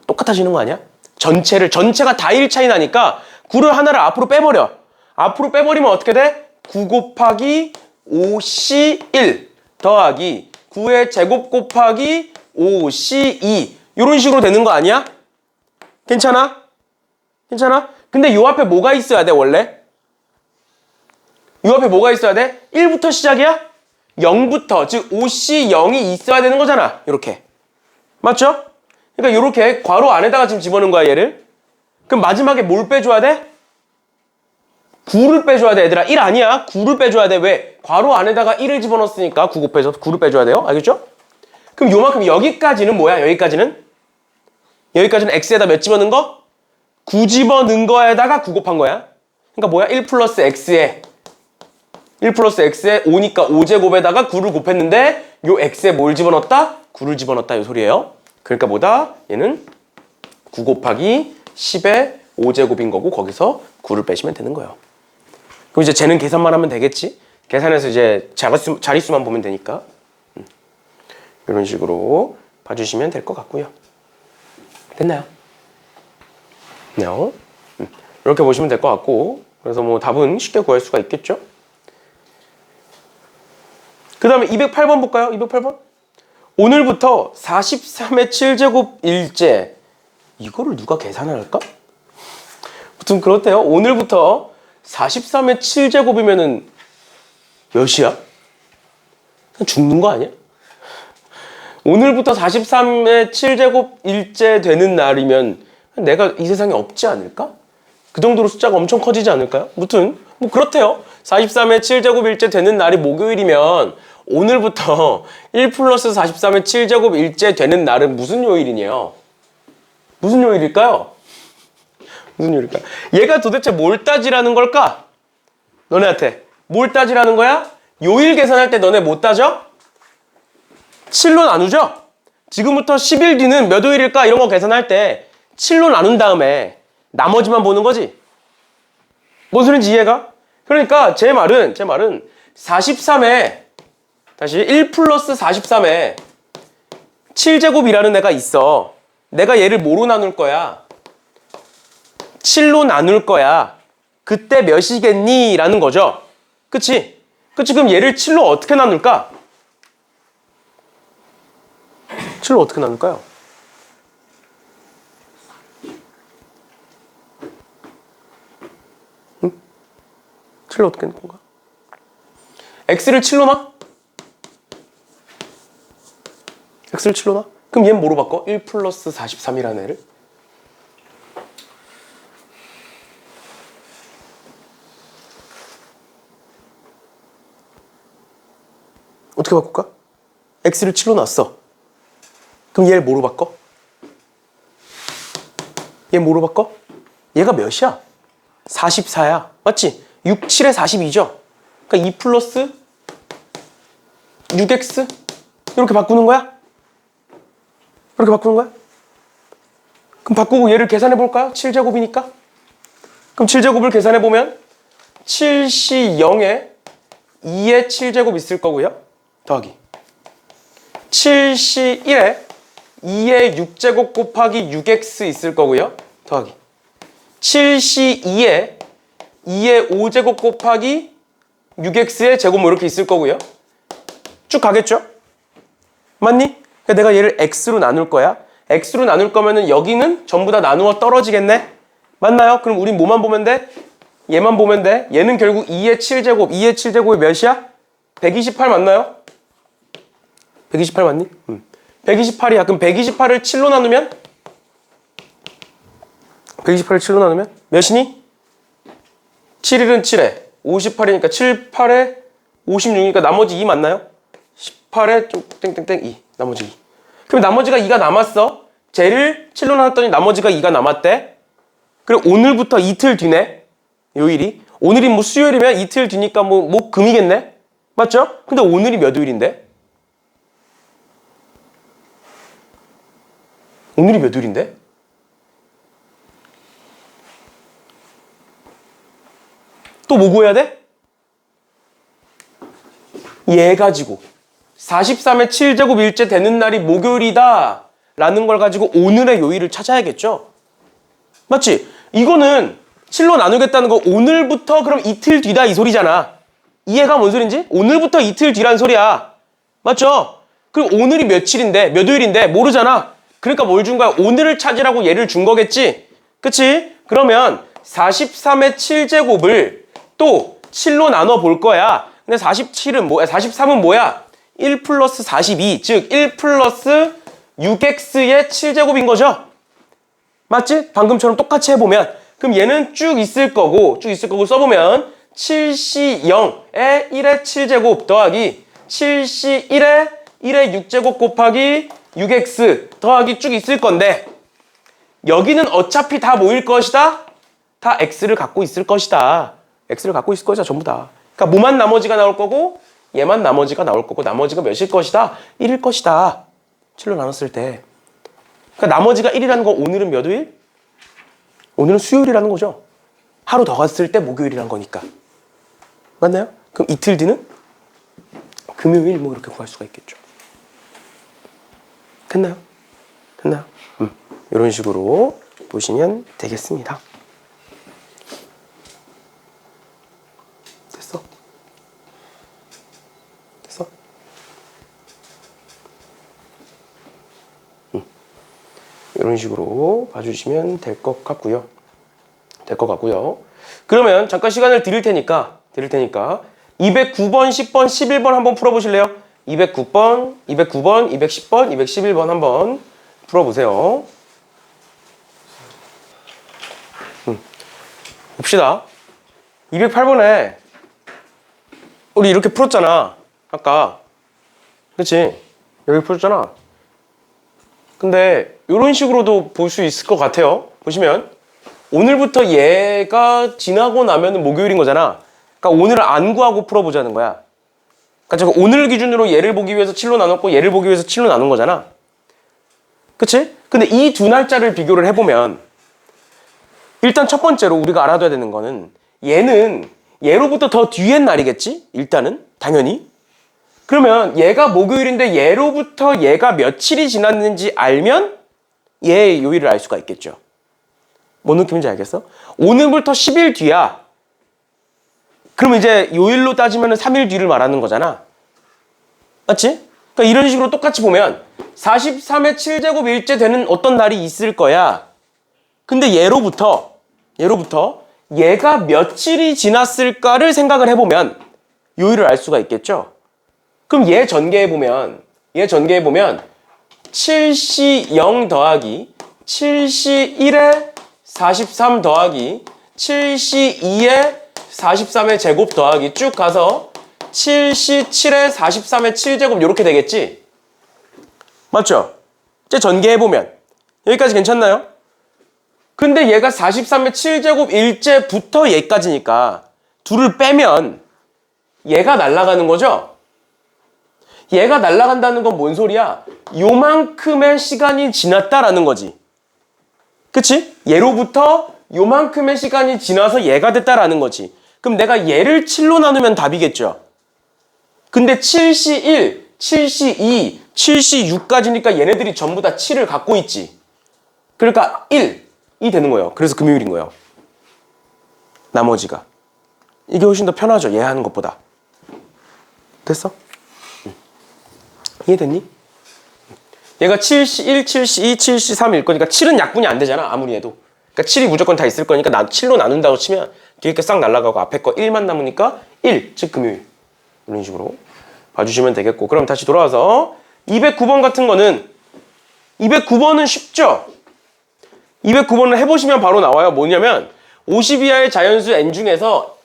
똑같아지는 거 아니야? 전체가 다 1차이 나니까 9를 하나를 앞으로 빼버려. 앞으로 빼버리면 어떻게 돼? 9 곱하기 5C1 더하기 9의 제곱 곱하기 5C2 이런 식으로 되는 거 아니야? 괜찮아? 근데 요 앞에 뭐가 있어야 돼 원래? 요 앞에 뭐가 있어야 돼? 1부터 시작이야? 0부터 즉 5C0이 있어야 되는 거잖아. 이렇게 맞죠? 그러니까 이렇게 괄호 안에다가 지금 집어넣은 거야 얘를. 그럼 마지막에 뭘 빼줘야 돼? 9를 빼줘야 돼 얘들아. 1 아니야. 9를 빼줘야 돼. 왜? 괄호 안에다가 1을 집어넣었으니까 9 곱해서 9를 빼줘야 돼요. 알겠죠? 그럼 요만큼 여기까지는 뭐야? 여기까지는 x에다 몇 집어넣은 거? 9 집어넣은 거에다가 9 곱한 거야. 그러니까 뭐야? 1 플러스 x에 5니까 5제곱에다가 9를 곱했는데 요 x에 뭘 집어넣었다? 9를 집어넣었다 이 소리예요. 그러니까 뭐다? 얘는 9 곱하기 10의 5제곱인 거고 거기서 9를 빼시면 되는 거예요. 그럼 이제 쟤는 계산만 하면 되겠지? 계산해서 이제 자릿수만 보면 되니까. 이런 식으로 봐주시면 될 것 같고요. 됐나요? 네. 이렇게 보시면 될 것 같고, 그래서 뭐 답은 쉽게 구할 수가 있겠죠? 그 다음에 208번 볼까요? 208번. 오늘부터 43의 7제곱 일제. 이거를 누가 계산을 할까? 아무튼 그렇대요. 오늘부터 43의 7제곱이면은 몇이야? 그냥 죽는 거 아니야? 오늘부터 43의 7제곱 일제 되는 날이면 내가 이 세상에 없지 않을까? 그 정도로 숫자가 엄청 커지지 않을까요? 아무튼 뭐 그렇대요. 43의 7제곱 일제 되는 날이 목요일이면 오늘부터 1 플러스 43의 7제곱 일제 되는 날은 무슨 요일이냐? 무슨 요일일까요? 무슨 요일일까? 얘가 도대체 뭘 따지라는 걸까? 너네한테 뭘 따지라는 거야? 요일 계산할 때 너네 못 따져? 7로 나누죠? 지금부터 10일 뒤는 몇 요일일까? 이런 거 계산할 때 7로 나눈 다음에 나머지만 보는 거지. 뭔 소린지 이해가? 그러니까 제 말은 43에 다시 1 플러스 43에 7제곱이라는 애가 있어. 내가 얘를 뭐로 나눌 거야? 7로 나눌 거야. 그때 몇이겠니? 라는 거죠. 그치? 그럼 얘를 7로 어떻게 나눌까? 7로 어떻게 나눌까요? 응? 7로 어떻게 나눌 건가? x를 7로 놔? x를 7로 놔? 그럼 얘는 뭐로 바꿔? 1 플러스 43이라는 애를? 어떻게 바꿀까? x를 7로 놨어. 그럼 얘를 뭐로 바꿔? 얘 뭐로 바꿔? 얘가 몇이야? 44야. 맞지? 6, 7에 42죠? 그러니까 2 플러스 6x? 이렇게 바꾸는 거야? 이렇게 바꾸는 거야? 그럼 바꾸고 얘를 계산해 볼까요? 7제곱이니까. 그럼 7제곱을 계산해 보면 7C 0에 2의 7제곱 있을 거고요. 더하기 7C 1에 2의 6제곱 곱하기 6x 있을 거고요. 더하기 7C 2에 2의 5제곱 곱하기 6x의 제곱 뭐 이렇게 있을 거고요. 쭉 가겠죠? 맞니? 그러니까 내가 얘를 x로 나눌 거야. x로 나눌 거면은 여기는 전부 다 나누어 떨어지겠네? 맞나요? 그럼 우린 뭐만 보면 돼? 얘만 보면 돼. 얘는 결국 2의 7제곱. 2의 7제곱이 몇이야? 128 맞나요? 128 맞니? 128이야. 그럼 128을 7로 나누면? 128을 7로 나누면? 몇이니? 7일은 7에 58이니까 7, 8에 56이니까 나머지 2 맞나요? 18에 좀 땡땡땡 2. 나머지 2. 그럼 나머지가 2가 남았어. 쟤를 7로 나눴더니 나머지가 2가 남았대. 그리고 오늘부터 이틀 뒤네. 요일이. 오늘이 뭐 수요일이면 이틀 뒤니까 뭐 금이겠네. 맞죠? 근데 오늘이 몇 요일인데? 오늘이 몇 요일인데? 또 뭐 구해야 돼? 얘 가지고 43의 7제곱 일제 되는 날이 목요일이다 라는 걸 가지고 오늘의 요일을 찾아야겠죠? 맞지? 이거는 7로 나누겠다는 거 오늘부터 그럼 이틀 뒤다 이 소리잖아. 이해가 뭔 소린지? 오늘부터 이틀 뒤란 소리야. 맞죠? 그럼 오늘이 며칠인데 몇 요일인데 모르잖아. 그러니까 뭘 준 거야? 오늘을 찾으라고 얘를 준 거겠지? 그치? 그러면 43의 7제곱을 또 7로 나눠 볼 거야. 근데 47은 뭐야? 43은 뭐야? 1 플러스 42, 즉 1 플러스 6x의 7제곱인 거죠? 맞지? 방금처럼 똑같이 해보면 그럼 얘는 쭉 있을 거고 써보면 7C0에 1의 7제곱 더하기 7C1에 1의 6제곱 곱하기 6x 더하기 쭉 있을 건데 여기는 어차피 다 뭐일 것이다? 다 x를 갖고 있을 것이다. x를 갖고 있을 것이다. 전부 다. 그러니까 뭐만 나머지가 나올 거고 얘만 나머지가 나올 거고 나머지가 몇일 것이다? 1일 것이다. 7로 나눴을 때. 그러니까 나머지가 1이라는 건 오늘은 몇 요일? 오늘은 수요일이라는 거죠. 하루 더 갔을 때 목요일이란 거니까. 맞나요? 그럼 이틀 뒤는 금요일 뭐 이렇게 구할 수가 있겠죠. 됐나요? 됐나요? 이런 식으로 보시면 되겠습니다. 됐어? 됐어? 이런 식으로 봐주시면 될 것 같고요. 그러면 잠깐 시간을 드릴 테니까 209번, 10번, 11번 한번 풀어보실래요? 209번, 210번, 211번 한번 풀어보세요. 봅시다. 208번에 우리 이렇게 풀었잖아. 아까. 그치? 여기 풀었잖아. 근데 이런 식으로도 볼 수 있을 것 같아요. 보시면 오늘부터 얘가 지나고 나면 목요일인 거잖아. 그러니까 오늘을 안 구하고 풀어보자는 거야. 그러니까 제가 오늘 기준으로 얘를 보기 위해서 7로 나눴고 얘를 보기 위해서 7로 나눈 거잖아. 그치? 근데 이 두 날짜를 비교를 해보면 일단 첫 번째로 우리가 알아둬야 되는 거는 얘는 얘로부터 더 뒤엔 날이겠지? 일단은 당연히. 그러면 얘가 목요일인데 얘로부터 얘가 며칠이 지났는지 알면 얘의 요일을 알 수가 있겠죠. 뭔 느낌인지 알겠어? 오늘부터 10일 뒤야. 그러면 이제 요일로 따지면 3일 뒤를 말하는 거잖아. 맞지? 그러니까 이런 식으로 똑같이 보면 43의 7제곱일째 되는 어떤 날이 있을 거야. 근데 얘로부터 얘가 며칠이 지났을까를 생각을 해보면 요일을 알 수가 있겠죠. 그럼 얘 전개해보면 7시 0 더하기 7시 1에 43 더하기 7시 2에 43의 제곱 더하기 쭉 가서 7시 7에 43의 7제곱 이렇게 되겠지? 맞죠? 이제 전개해보면 여기까지 괜찮나요? 근데 얘가 43의 7제곱 일째부터 얘까지니까 둘을 빼면 얘가 날아가는 거죠? 얘가 날아간다는 건 뭔 소리야? 요만큼의 시간이 지났다라는 거지. 그치? 얘로부터 요만큼의 시간이 지나서 얘가 됐다라는 거지. 그럼 내가 얘를 7로 나누면 답이겠죠. 근데 7시 1, 7시 2, 7시 6까지니까 얘네들이 전부 다 7을 갖고 있지. 그러니까 1이 되는 거예요. 그래서 금요일인 거예요. 나머지가. 이게 훨씬 더 편하죠. 얘 하는 것보다. 됐어? 이해됐니? 얘가 7시 1, 7시 2, 7시 3일 거니까 7은 약분이 안 되잖아. 아무리 해도. 그러니까 7이 무조건 다 있을 거니까 7로 나눈다고 치면 뒤에 게 싹 날아가고 앞에 거 1만 남으니까 1, 즉 금요일. 이런 식으로 봐주시면 되겠고. 그럼 다시 돌아와서 209번 같은 거는 209번은 쉽죠? 209번을 해보시면 바로 나와요. 뭐냐면 50 이하의 자연수 n 중에서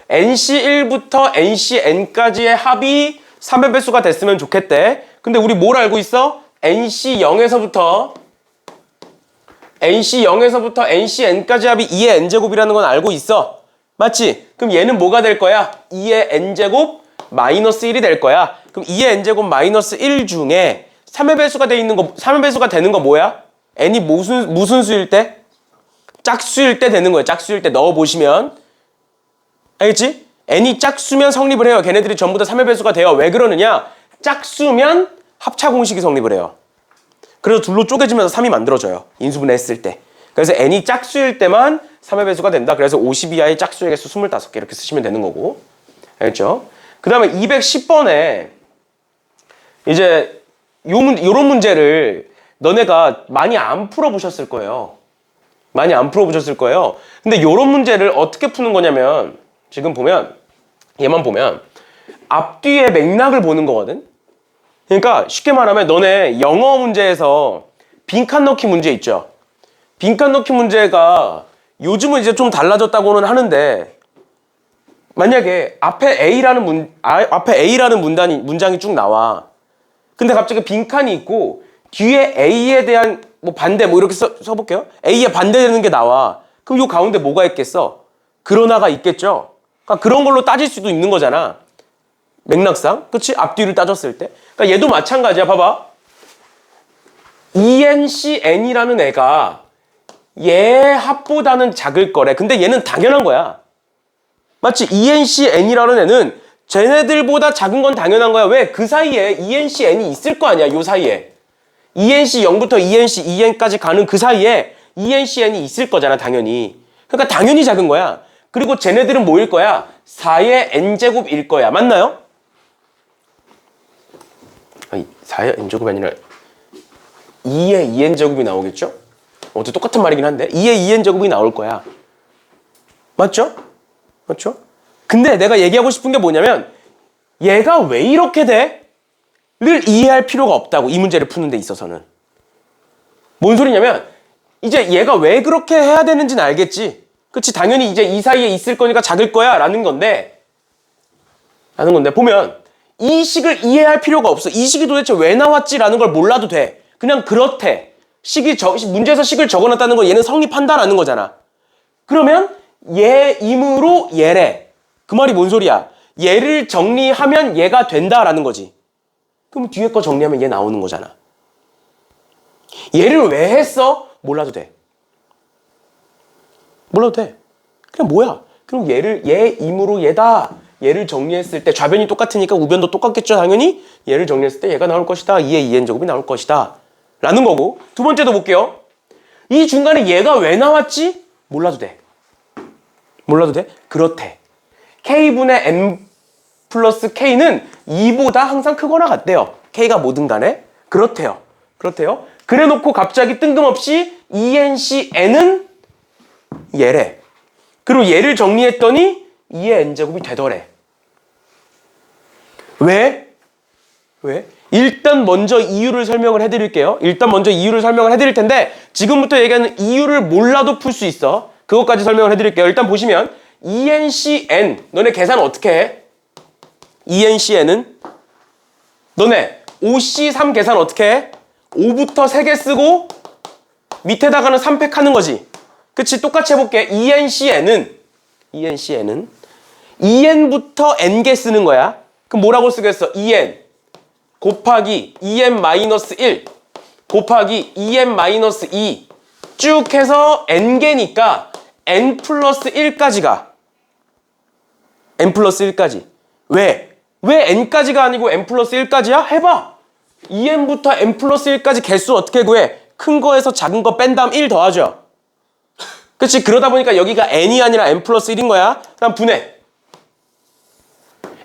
nc1부터 ncn까지의 합이 3의 배수가 됐으면 좋겠대. 근데 우리 뭘 알고 있어? nc0에서부터 ncn까지 합이 2의 n제곱이라는 건 알고 있어. 맞지? 그럼 얘는 뭐가 될 거야? 2의 n제곱 마이너스 1이 될 거야. 그럼 2의 n제곱 마이너스 1 중에 3의 배수가 되는 거 뭐야? n이 무슨 수일 때? 짝수일 때 되는 거야. 짝수일 때 넣어보시면. 알겠지? n이 짝수면 성립을 해요. 걔네들이 전부 다 3의 배수가 돼요. 왜 그러느냐? 짝수면 합차 공식이 성립을 해요. 그래서 둘로 쪼개지면서 3이 만들어져요. 인수분해 했을 때. 그래서 n이 짝수일 때만 3의 배수가 된다. 그래서 50 이하의 짝수의 개수 25개 이렇게 쓰시면 되는 거고. 알겠죠? 그 다음에 210번에 이제 요런 문제를 너네가 많이 안 풀어보셨을 거예요. 근데 요런 문제를 어떻게 푸는 거냐면 지금 보면 얘만 보면 앞뒤의 맥락을 보는 거거든. 그러니까 쉽게 말하면 너네 영어 문제에서 빈칸 넣기 문제 있죠. 빈칸 넣기 문제가 요즘은 이제 좀 달라졌다고는 하는데 만약에 앞에 A라는 문장이 쭉 나와. 근데 갑자기 빈칸이 있고 뒤에 A에 대한 뭐 반대 뭐 이렇게 써볼게요. A에 반대되는 게 나와. 그럼 요 가운데 뭐가 있겠어? 그러나가 있겠죠. 그러니까 그런 걸로 따질 수도 있는 거잖아. 맥락상. 그치? 앞뒤를 따졌을 때. 그러니까 얘도 마찬가지야. 봐봐. ENCN이라는 애가 얘 합보다는 작을 거래. 근데 얘는 당연한 거야. 마치 ENCN이라는 애는 쟤네들보다 작은 건 당연한 거야. 왜? 그 사이에 ENCN이 있을 거 아니야. 요 사이에. ENC 0부터 ENC EN까지 가는 그 사이에 ENCN이 있을 거잖아. 당연히. 그러니까 당연히 작은 거야. 그리고 쟤네들은 뭐일 거야? 4의 n제곱일 거야. 맞나요? 아니, 4의 n제곱이 아니라 2의 2n제곱이 나오겠죠? 어째 똑같은 말이긴 한데 2의 2n제곱이 나올 거야. 맞죠? 맞죠? 근데 내가 얘기하고 싶은 게 뭐냐면 얘가 왜 이렇게 돼? 를 이해할 필요가 없다고. 이 문제를 푸는 데 있어서는. 뭔 소리냐면 이제 얘가 왜 그렇게 해야 되는지는 알겠지. 그치? 당연히 이제 이 사이에 있을 거니까 작을 거야 라는 건데 보면 이 식을 이해할 필요가 없어. 이 식이 도대체 왜 나왔지 라는 걸 몰라도 돼. 그냥 그렇대. 문제에서 식을 적어놨다는 건 얘는 성립한다라는 거잖아. 그러면 얘이므로 얘래. 그 말이 뭔 소리야? 얘를 정리하면 얘가 된다라는 거지. 그럼 뒤에 거 정리하면 얘 나오는 거잖아. 얘를 왜 했어? 몰라도 돼. 몰라도 돼. 그냥 뭐야? 그럼 얘이므로 얘다. 얘를 정리했을 때 좌변이 똑같으니까 우변도 똑같겠죠. 당연히 얘를 정리했을 때 얘가 나올 것이다. 2의 2n제곱이 나올 것이다. 라는 거고. 두 번째도 볼게요. 이 중간에 얘가 왜 나왔지? 몰라도 돼. 몰라도 돼? 그렇대. K분의 N 플러스 K는 2보다 항상 크거나 같대요. K가 뭐든 간에. 그렇대요. 그렇대요. 그래 놓고 갑자기 뜬금없이 ENCN은 얘래. 그리고 얘를 정리했더니 2의 N제곱이 되더래. 왜? 일단 먼저 이유를 설명을 해드릴게요. 설명을 해드릴 텐데 지금부터 얘기하는 이유를 몰라도 풀 수 있어. 그것까지 설명을 해드릴게요. 일단 보시면 ENCN 너네 계산 어떻게 해? ENCN은 너네 OC3 계산 어떻게 해? 5부터 3개 쓰고 밑에다가는 3팩 하는 거지. 그치? 똑같이 해볼게. ENCN은 EN부터 N개 쓰는 거야. 그럼 뭐라고 쓰겠어? EN 곱하기 EN-1 곱하기 EN-2 쭉 해서 N개니까 N 플러스 1까지 가. N 플러스 1까지. 왜 N까지가 아니고 N 플러스 1까지야? 해봐. EN부터 N 플러스 1까지 개수 어떻게 구해? 큰 거에서 작은 거 뺀 다음 1 더하죠. 그치? 그러다 보니까 여기가 N이 아니라 N 플러스 1인 거야. 그다음 분해.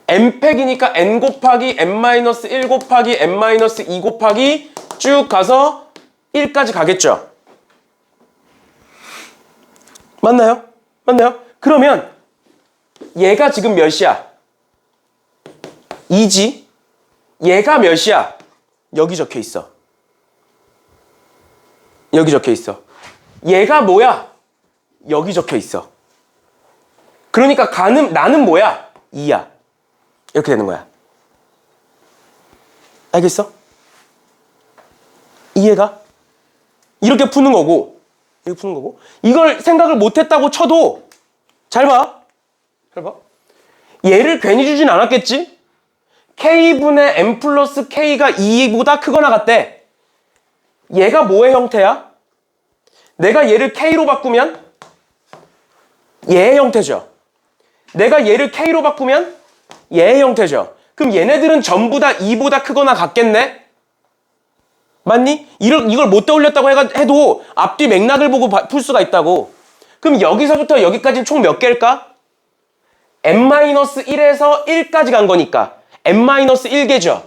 N팩이니까 N 곱하기 N-1 곱하기 N-2 곱하기 쭉 가서 1까지 가겠죠. 맞나요? 그러면 얘가 지금 몇이야? 2지? 얘가 몇이야? 여기 적혀 있어. 얘가 뭐야? 여기 적혀 있어. 그러니까 나는 뭐야? 2야. 이렇게 되는 거야. 알겠어? 이해가? 이렇게 푸는 거고 이걸 생각을 못했다고 쳐도 잘 봐. 얘를 괜히 주진 않았겠지? K분의 N 플러스 K가 2보다 크거나 같대. 얘가 뭐의 형태야? 내가 얘를 K로 바꾸면 얘의 형태죠. 내가 얘를 K로 바꾸면 얘의 형태죠. 그럼 얘네들은 전부 다 2보다 크거나 같겠네? 맞니? 이걸 못 떠올렸다고 해도 앞뒤 맥락을 보고 풀 수가 있다고. 그럼 여기서부터 여기까지는 총 몇 개일까? N-1에서 1까지 간 거니까 N-1개죠.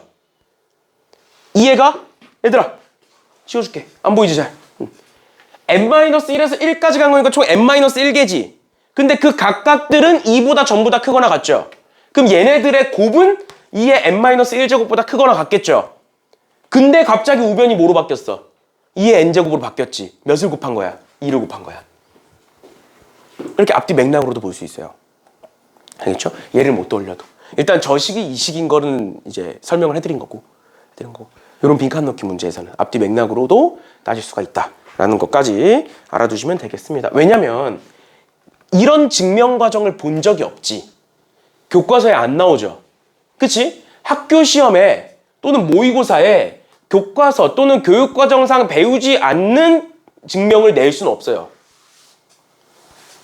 이해가? 얘들아 지워줄게. 안 보이지 잘. N-1에서 1까지 간 거니까 총 N-1개지. 근데 그 각각들은 2보다 전부 다 크거나 같죠. 그럼 얘네들의 곱은 2의 N-1제곱보다 크거나 같겠죠. 근데 갑자기 우변이 뭐로 바뀌었어? 2의 N제곱으로 바뀌었지. 몇을 곱한 거야? 2를 곱한 거야. 이렇게 앞뒤 맥락으로도 볼 수 있어요. 알겠죠? 얘를 못 떠올려도. 일단 저 식이 이 식인 거는 이제 설명을 해드린 거고. 이런 빈칸 넣기 문제에서는 앞뒤 맥락으로도 따질 수가 있다라는 것까지 알아두시면 되겠습니다. 왜냐면 이런 증명 과정을 본 적이 없지. 교과서에 안 나오죠. 그치? 학교 시험에 또는 모의고사에 교과서 또는 교육과정상 배우지 않는 증명을 낼 수는 없어요.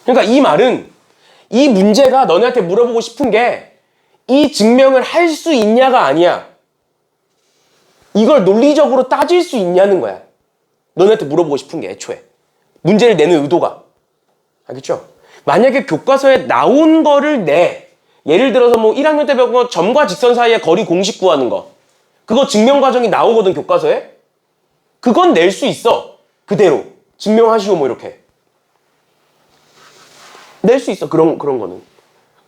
그러니까 이 말은 이 문제가 너네한테 물어보고 싶은 게 이 증명을 할 수 있냐가 아니야. 이걸 논리적으로 따질 수 있냐는 거야. 너네한테 물어보고 싶은 게 애초에. 문제를 내는 의도가. 알겠죠? 만약에 교과서에 나온 거를 예를 들어서 뭐 1학년 때 배운 거 점과 직선 사이의 거리 공식 구하는 거. 그거 증명 과정이 나오거든, 교과서에. 그건 낼 수 있어. 그대로. 증명하시오, 뭐 이렇게. 낼 수 있어, 그런 거는.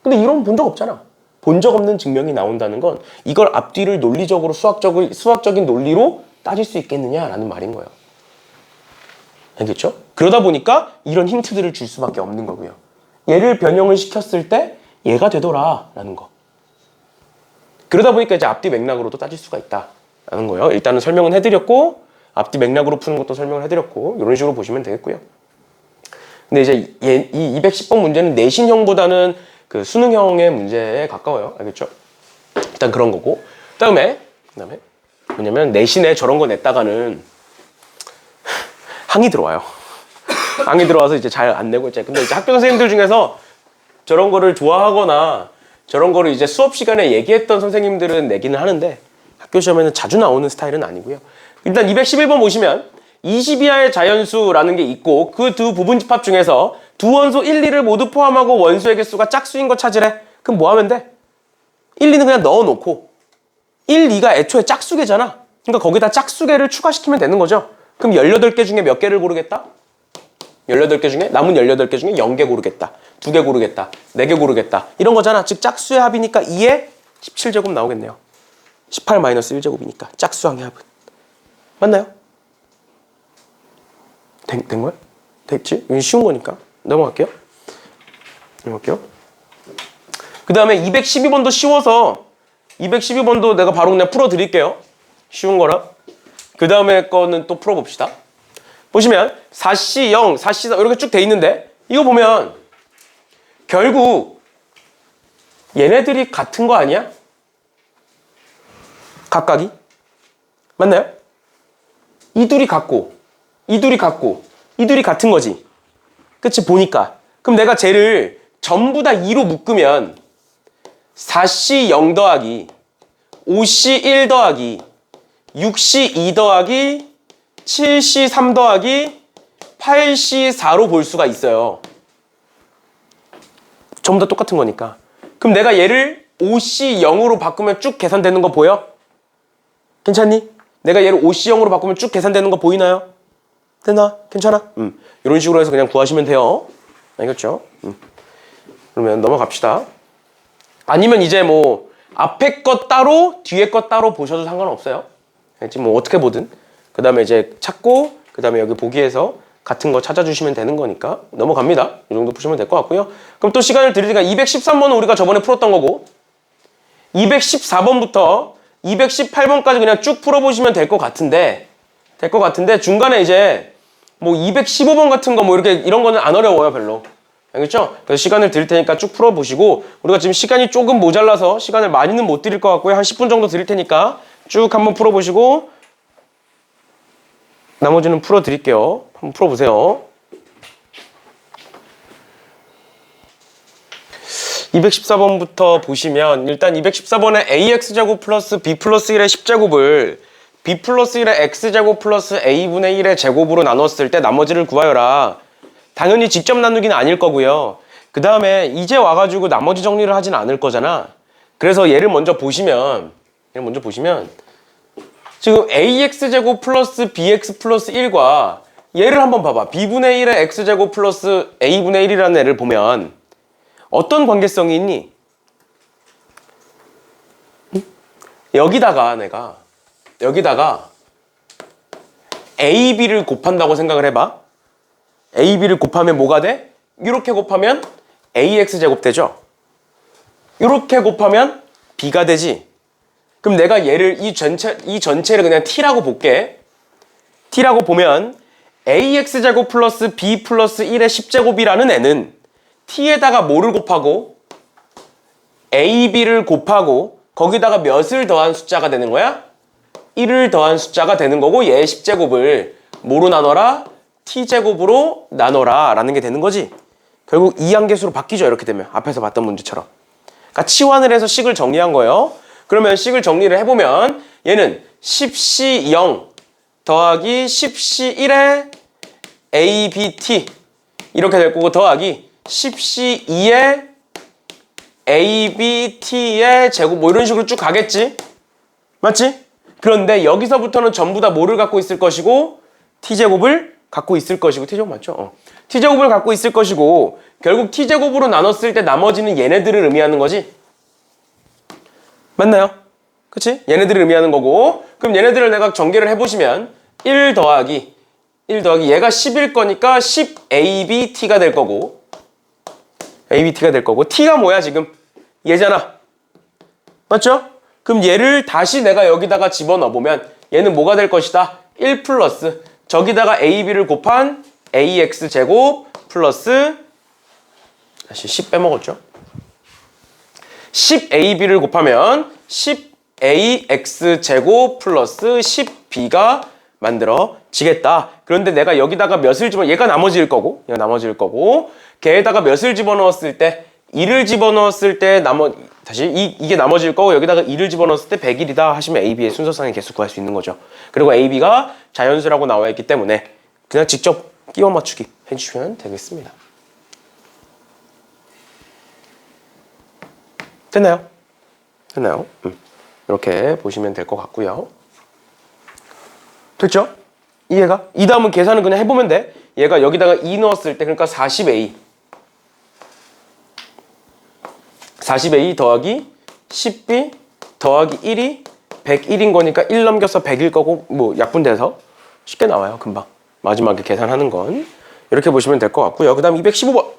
근데 이런 건 본 적 없잖아. 본 적 없는 증명이 나온다는 건 이걸 앞뒤를 논리적으로 수학적인 논리로 따질 수 있겠느냐라는 말인 거예요. 알겠죠? 그러다 보니까 이런 힌트들을 줄 수밖에 없는 거고요. 얘를 변형을 시켰을 때 얘가 되더라라는 거. 그러다 보니까 이제 앞뒤 맥락으로도 따질 수가 있다라는 거예요. 일단은 설명은 해드렸고 앞뒤 맥락으로 푸는 것도 설명을 해드렸고 이런 식으로 보시면 되겠고요. 근데 이제 이 210번 문제는 내신형보다는 그 수능형의 문제에 가까워요. 알겠죠? 일단 그런 거고. 그다음에 뭐냐면 내신에 저런 거 냈다가는 항의 들어와요. 항의 들어와서 이제 잘 안 내고 이제 근데 이제 학교 선생님들 중에서 저런 거를 좋아하거나 저런 거를 이제 수업 시간에 얘기했던 선생님들은 내기는 하는데 학교 시험에는 자주 나오는 스타일은 아니고요. 일단 211번 보시면 20 이하의 자연수라는 게 있고 그 두 부분집합 중에서 두 원소 1, 2를 모두 포함하고 원소의 개수가 짝수인 거 찾으래. 그럼 뭐 하면 돼? 1, 2는 그냥 넣어놓고 1, 2가 애초에 짝수개잖아. 그러니까 거기다 짝수개를 추가시키면 되는 거죠. 그럼 18개 중에 몇 개를 고르겠다? 18개 중에 남은 18개 중에 0개 고르겠다. 2개 고르겠다. 4개 고르겠다. 이런 거잖아. 즉 짝수의 합이니까 2에 17제곱 나오겠네요. 18-1제곱이니까 짝수항의 합은. 맞나요? 된 거야? 됐지? 이건 쉬운 거니까. 넘어갈게요. 그 다음에 212번도 쉬워서 212번도 내가 바로 그냥 풀어드릴게요. 쉬운 거라. 그 다음에 거는 또 풀어봅시다. 보시면 4C 0, 4C 4 이렇게 쭉 돼 있는데 이거 보면 결국 얘네들이 같은 거 아니야? 각각이? 맞나요? 이 둘이 같고 이 둘이 같고 이 둘이 같은 거지. 그치? 보니까. 그럼 내가 쟤를 전부 다 2로 묶으면 4C 0 더하기 5C 1 더하기 6C 2 더하기 7C 3 더하기 8C 4로 볼 수가 있어요. 전부 다 똑같은 거니까. 그럼 내가 얘를 5C 0으로 바꾸면 쭉 계산되는 거 보여? 괜찮니? 내가 얘를 5C 0으로 바꾸면 쭉 계산되는 거 보이나요? 됐나? 괜찮아? 이런 식으로 해서 그냥 구하시면 돼요. 알겠죠? 그러면 넘어갑시다. 아니면 이제 뭐 앞에 것 따로 뒤에 것 따로 보셔도 상관없어요. 알겠지? 뭐 어떻게 보든. 그 다음에 이제 찾고 그 다음에 여기 보기에서 같은 거 찾아주시면 되는 거니까 넘어갑니다. 이 정도 푸시면 될 것 같고요. 그럼 또 시간을 드리니까 213번은 우리가 저번에 풀었던 거고 214번부터 218번까지 그냥 쭉 풀어보시면 될 것 같은데 중간에 이제 뭐 215번 같은 거 뭐 이렇게 이런 거는 안 어려워요 별로. 알겠죠? 그래서 시간을 드릴 테니까 쭉 풀어보시고 우리가 지금 시간이 조금 모자라서 시간을 많이는 못 드릴 것 같고요. 한 10분 정도 드릴 테니까 쭉 한번 풀어보시고 나머지는 풀어드릴게요. 한번 풀어보세요. 214번부터 보시면 일단 214번에 ax제곱 플러스 b 플러스 1의 10제곱을 b 플러스 1의 x제곱 플러스 a분의 1의 제곱으로 나눴을 때 나머지를 구하여라. 당연히 직접 나누기는 아닐 거고요. 그 다음에 이제 와가지고 나머지 정리를 하진 않을 거잖아. 그래서 얘를 먼저 보시면 지금 ax제곱 플러스 bx 플러스 1과 얘를 한번 봐봐. b분의 1의 x제곱 플러스 a분의 1이라는 애를 보면 어떤 관계성이 있니? 여기다가 a, b를 곱한다고 생각을 해봐. a, b를 곱하면 뭐가 돼? 이렇게 곱하면 ax제곱 되죠? 이렇게 곱하면 b가 되지? 그럼 내가 얘를 이 전체를 그냥 t라고 볼게. t라고 보면 ax제곱 플러스 b 플러스 1의 10제곱이라는 애는 t에다가 뭐를 곱하고 ab를 곱하고 거기다가 몇을 더한 숫자가 되는 거야? 1을 더한 숫자가 되는 거고 얘의 10제곱을 뭐로 나눠라? t제곱으로 나눠라 라는 게 되는 거지. 결국 이항계수로 바뀌죠. 이렇게 되면 앞에서 봤던 문제처럼. 그러니까 치환을 해서 식을 정리한 거예요. 그러면 식을 정리를 해보면 얘는 10C 0 더하기 10C 1에 ABT 이렇게 될 거고 더하기 10C 2에 ABT의 제곱 뭐 이런 식으로 쭉 가겠지? 맞지? 그런데 여기서부터는 전부 다 뭐를 갖고 있을 것이고 T제곱을 갖고 있을 것이고 T제곱 맞죠? T제곱을 갖고 있을 것이고 결국 T제곱으로 나눴을 때 나머지는 얘네들을 의미하는 거지? 맞나요? 그치? 얘네들을 의미하는 거고 그럼 얘네들을 내가 전개를 해보시면 1 더하기 얘가 10일 거니까 10ABT가 될 거고 ABT가 될 거고 T가 뭐야 지금? 얘잖아. 맞죠? 그럼 얘를 다시 내가 여기다가 집어넣어보면 얘는 뭐가 될 것이다? 1 플러스 저기다가 AB를 곱한 AX 제곱 플러스 다시 10 빼먹었죠? 10AB를 곱하면 10AX 제곱 플러스 10B가 만들어지겠다. 그런데 내가 여기다가 몇을 얘가 나머지일 거고 걔에다가 몇을 집어넣었을 때 2를 집어넣었을 때 이게 나머지일 거고 여기다가 2를 집어넣었을 때 100일이다 하시면 AB의 순서상의 개수 구할 수 있는 거죠. 그리고 AB가 자연수라고 나와 있기 때문에 그냥 직접 끼워 맞추기 해주시면 되겠습니다. 됐나요? 이렇게 보시면 될 것 같고요. 됐죠? 이해가? 이 다음은 계산은 그냥 해보면 돼. 얘가 여기다가 2 넣었을 때 그러니까 40A 더하기 10B 더하기 1이 101인 거니까 1 넘겨서 100일 거고 뭐 약분돼서 쉽게 나와요. 금방. 마지막에 계산하는 건 이렇게 보시면 될 것 같고요. 그 다음 215번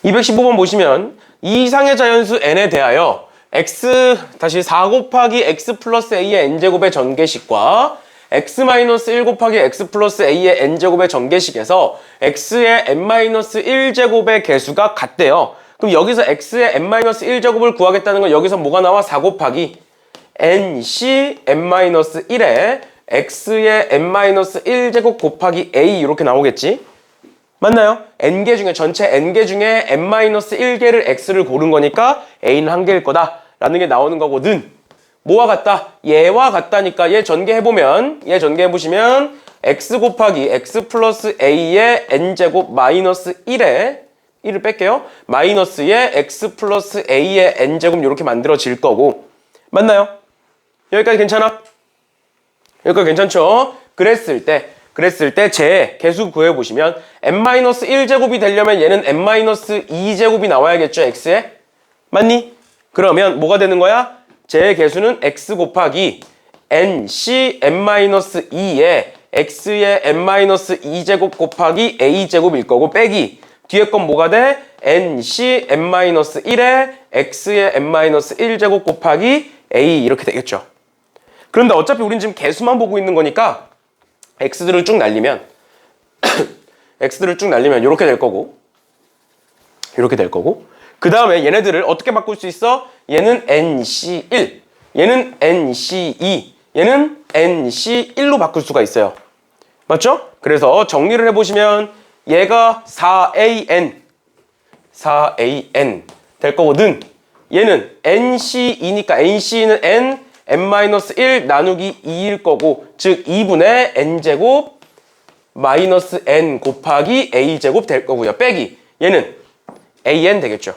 215번 보시면 이 이상의 자연수 n에 대하여 x 다시 4 곱하기 x 플러스 a의 n제곱의 전개식과 x-1 곱하기 x 플러스 a의 n제곱의 전개식에서 x의 n-1제곱의 개수가 같대요. 그럼 여기서 x의 n-1제곱을 구하겠다는 건 여기서 뭐가 나와? 4 곱하기 nc n-1에 x의 n-1제곱 곱하기 a 이렇게 나오겠지? 맞나요? n개 중에 전체 n개 중에 n-1개를 x를 고른 거니까 a는 한 개일 거다 라는 게 나오는 거거든. 뭐와 같다? 얘와 같다니까 얘 전개해보시면 x 곱하기 x 플러스 a의 n제곱 마이너스 1에 1을 뺄게요. 마이너스의 x 플러스 a의 n제곱 이렇게 만들어질 거고 맞나요? 여기까지 괜찮아? 여기까지 괜찮죠? 그랬을 때 제 개수 구해보시면 n-1제곱이 되려면 얘는 n-2제곱이 나와야겠죠? x에? 맞니? 그러면 뭐가 되는 거야? 제 개수는 x 곱하기 nc n-2에 x의 n-2제곱 곱하기 a제곱일 거고 빼기 뒤에 건 뭐가 돼? nc n-1에 x의 n-1제곱 곱하기 a 이렇게 되겠죠. 그런데 어차피 우린 지금 개수만 보고 있는 거니까 x들을 쭉 날리면 이렇게 될 거고 그 다음에 얘네들을 어떻게 바꿀 수 있어? 얘는 nc1 얘는 nc2 얘는 nc1로 바꿀 수가 있어요. 맞죠? 그래서 정리를 해보시면 얘가 4an 될 거거든. 얘는 nc이니까 nc는 n-1 나누기 2일 거고 즉 2분의 n제곱 마이너스 n 곱하기 a제곱 될 거고요. 빼기 얘는 an 되겠죠.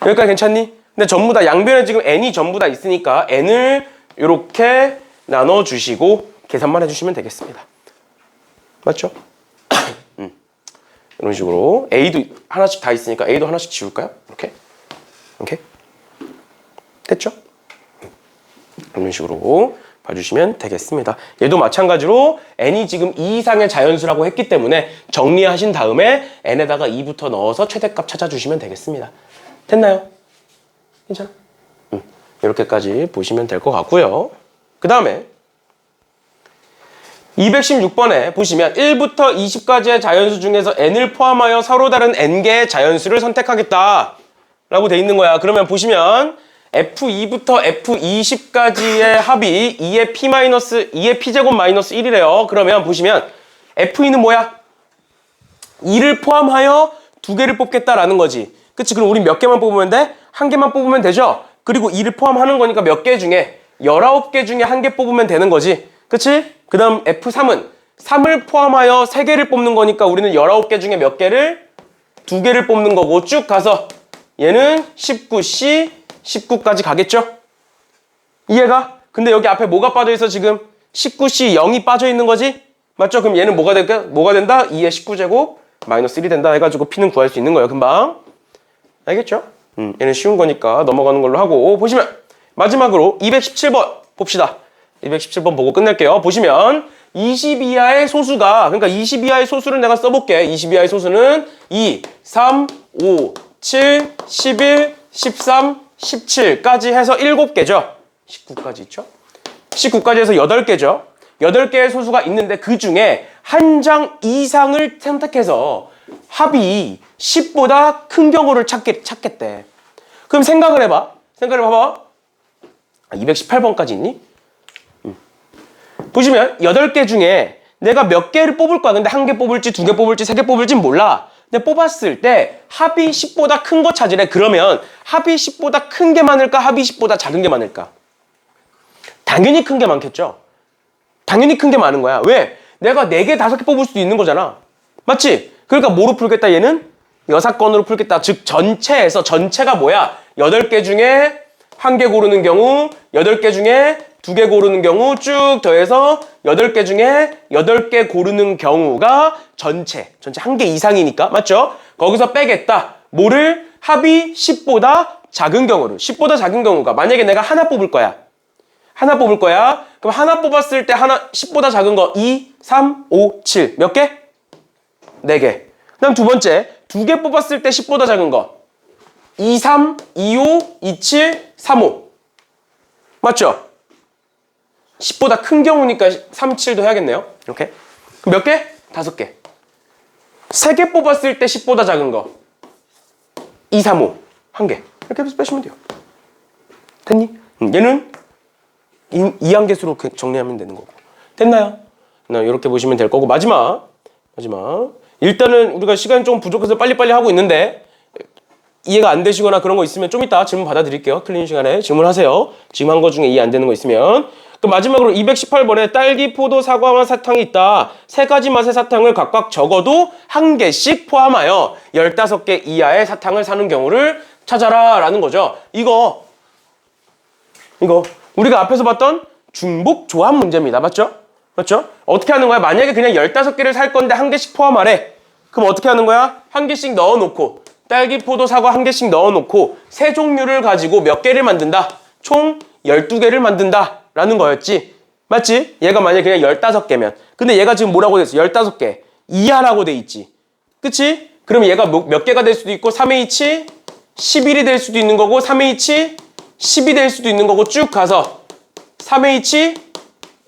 여기까지 괜찮니? 근데 전부 다 양변에 지금 n이 전부 다 있으니까 n을 이렇게 나눠주시고 계산만 해주시면 되겠습니다. 맞죠? 이런 식으로 a도 하나씩 다 있으니까 a도 하나씩 지울까요? 이렇게 됐죠? 이런 식으로 봐주시면 되겠습니다. 얘도 마찬가지로 n이 지금 2 이상의 자연수라고 했기 때문에 정리하신 다음에 n에다가 2부터 넣어서 최대값 찾아주시면 되겠습니다. 됐나요? 괜찮아? 이렇게까지 보시면 될 것 같고요. 그 다음에 216번에 보시면 1부터 20까지의 자연수 중에서 n을 포함하여 서로 다른 n개의 자연수를 선택하겠다 라고 돼 있는 거야. 그러면 보시면 F2부터 F20까지의 합이 2의 P제곱 마이너스 1이래요. 그러면 보시면 F2는 뭐야? 2를 포함하여 2개를 뽑겠다라는 거지. 그치? 그럼 우리 몇 개만 뽑으면 돼? 1개만 뽑으면 되죠? 그리고 2를 포함하는 거니까 몇 개 중에 19개 중에 1개 뽑으면 되는 거지. 그치? 그 다음 F3은 3을 포함하여 3개를 뽑는 거니까 우리는 19개 중에 몇 개를? 2개를 뽑는 거고 쭉 가서 얘는 19C, 19까지 가겠죠? 이해가? 근데 여기 앞에 뭐가 빠져있어 지금? 19C 0이 빠져있는 거지? 맞죠? 그럼 얘는 뭐가 될까? 뭐가 된다? 2의 19제곱 마이너스 1이 된다 해가지고 P는 구할 수 있는 거예요 금방. 알겠죠? 얘는 쉬운 거니까 넘어가는 걸로 하고 보시면 마지막으로 217번 봅시다. 217번 보고 끝낼게요. 보시면 20 이하의 소수가 그러니까 20 이하의 소수를 내가 써볼게. 20 이하의 소수는 2, 3, 5, 7, 11, 13, 17까지 해서 7개죠. 19까지 있죠. 19까지 해서 8개죠. 8개의 소수가 있는데 그 중에 한 장 이상을 선택해서 합이 10보다 큰 경우를 찾겠대. 그럼 생각을 해봐. 생각을 해봐봐. 218번까지 있니? 보시면 8개 중에 내가 몇 개를 뽑을 거야. 근데 1개 뽑을지 2개 뽑을지 3개 뽑을지 몰라. 근데 뽑았을 때 합이 10보다 큰 거 찾으래. 그러면 합이 10보다 큰 게 많을까? 합이 10보다 작은 게 많을까? 당연히 큰 게 많겠죠. 당연히 큰 게 많은 거야. 왜? 내가 4개, 5개 뽑을 수도 있는 거잖아. 맞지? 그러니까 뭐로 풀겠다 얘는? 여사건으로 풀겠다. 즉 전체에서 전체가 뭐야? 8개 중에 1개 고르는 경우 8개 중에 2개 고르는 경우 쭉 더해서 8개 중에 8개 고르는 경우가 전체 1개 이상이니까 맞죠? 거기서 빼겠다. 뭐를? 합이 10보다 작은 경우를 10보다 작은 경우가 만약에 내가 하나 뽑을 거야. 하나 뽑을 거야. 그럼 하나 뽑았을 때 하나 10보다 작은 거 2, 3, 5, 7 몇 개? 4개. 그다음 두 번째 2개 뽑았을 때 10보다 작은 거 2, 3, 2, 5, 2, 7, 3, 5 맞죠? 10보다 큰 경우니까 3, 7도 해야겠네요. 이렇게. 그럼 몇 개? 5개. 3개 뽑았을 때 10보다 작은 거 2, 3, 5 1개. 이렇게 해서 빼시면 돼요. 됐니? 얘는 이항계수로 정리하면 되는 거고. 됐나요? 이렇게 보시면 될 거고 마지막 일단은 우리가 시간이 좀 부족해서 빨리빨리 하고 있는데 이해가 안 되시거나 그런 거 있으면 좀 이따 질문 받아드릴게요. 틀린 시간에 질문하세요. 지금 한 거 중에 이해 안 되는 거 있으면. 그럼 마지막으로 218번에 딸기, 포도, 사과와 사탕이 있다. 3가지 맛의 사탕을 각각 적어도 1개씩 포함하여 15개 이하의 사탕을 사는 경우를 찾아라 라는 거죠. 이거 우리가 앞에서 봤던 중복 조합 문제입니다. 맞죠? 맞죠? 어떻게 하는 거야? 만약에 그냥 15개를 살 건데 1개씩 포함하래. 그럼 어떻게 하는 거야? 1개씩 넣어놓고 딸기, 포도, 사과 1개씩 넣어놓고 세 종류를 가지고 몇 개를 만든다? 총 12개를 만든다 라는 거였지. 맞지? 얘가 만약에 그냥 15개면 근데 얘가 지금 뭐라고 돼 있어? 15개 이하라고 돼 있지. 그치? 그럼 얘가 몇 개가 될 수도 있고 3H 11이 될 수도 있는 거고 3H 10이 될 수도 있는 거고 쭉 가서 3H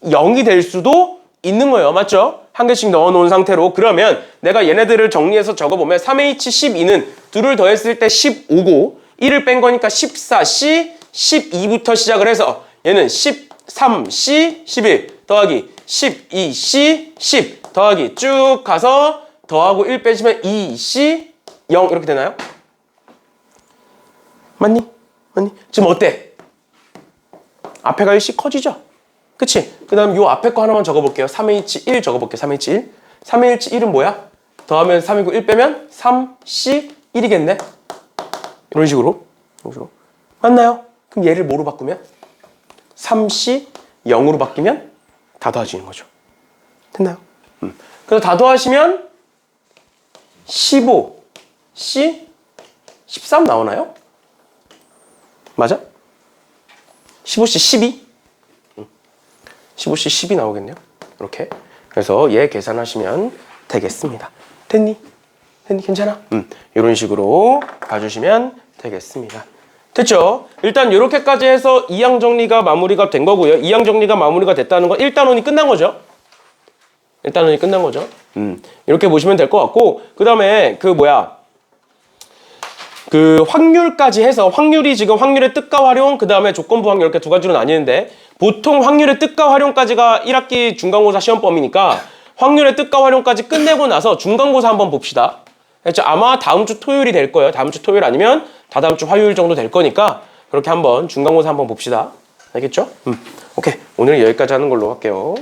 0이 될 수도 있는 거예요. 맞죠? 1개씩 넣어놓은 상태로. 그러면 내가 얘네들을 정리해서 적어보면 3H12는 2를 더했을 때 15고 1을 뺀 거니까 14C 12부터 시작을 해서 얘는 13C 11 더하기 12C 10 더하기 쭉 가서 더하고 1 빼시면 2C 0 이렇게 되나요? 맞니? 지금 어때? 앞에가 1씩 커지죠? 그치? 그 다음 요 앞에 거 하나만 적어볼게요. 3H1 적어볼게요. 3H1. 3H1은 뭐야? 더하면 3이고 1 빼면 3C1이겠네? 이런 식으로. 맞나요? 그럼 얘를 뭐로 바꾸면? 3C 0으로 바뀌면 다 더해지는 거죠. 됐나요? 그래서 다 더하시면 15C 13 나오나요? 맞아? 15C 12? 15C 10이 나오겠네요. 이렇게. 그래서 얘 계산하시면 되겠습니다. 됐니? 괜찮아? 이런 식으로 봐주시면 되겠습니다. 됐죠? 일단 이렇게까지 해서 2항 정리가 마무리가 된 거고요. 2항 정리가 마무리가 됐다는 건 1단원이 끝난 거죠. 이렇게 보시면 될 것 같고 그 다음에 그 확률까지 해서 확률이 지금 확률의 뜻과 활용 그 다음에 조건부 확률 이렇게 두 가지로 나뉘는데 보통 확률의 뜻과 활용까지가 1학기 중간고사 시험 범위니까 확률의 뜻과 활용까지 끝내고 나서 중간고사 한번 봅시다. 그렇죠? 아마 다음 주 토요일이 될 거예요. 다음 주 토요일 아니면 다다음 주 화요일 정도 될 거니까 그렇게 한번 중간고사 한번 봅시다. 알겠죠? 오케이. 오늘 여기까지 하는 걸로 할게요.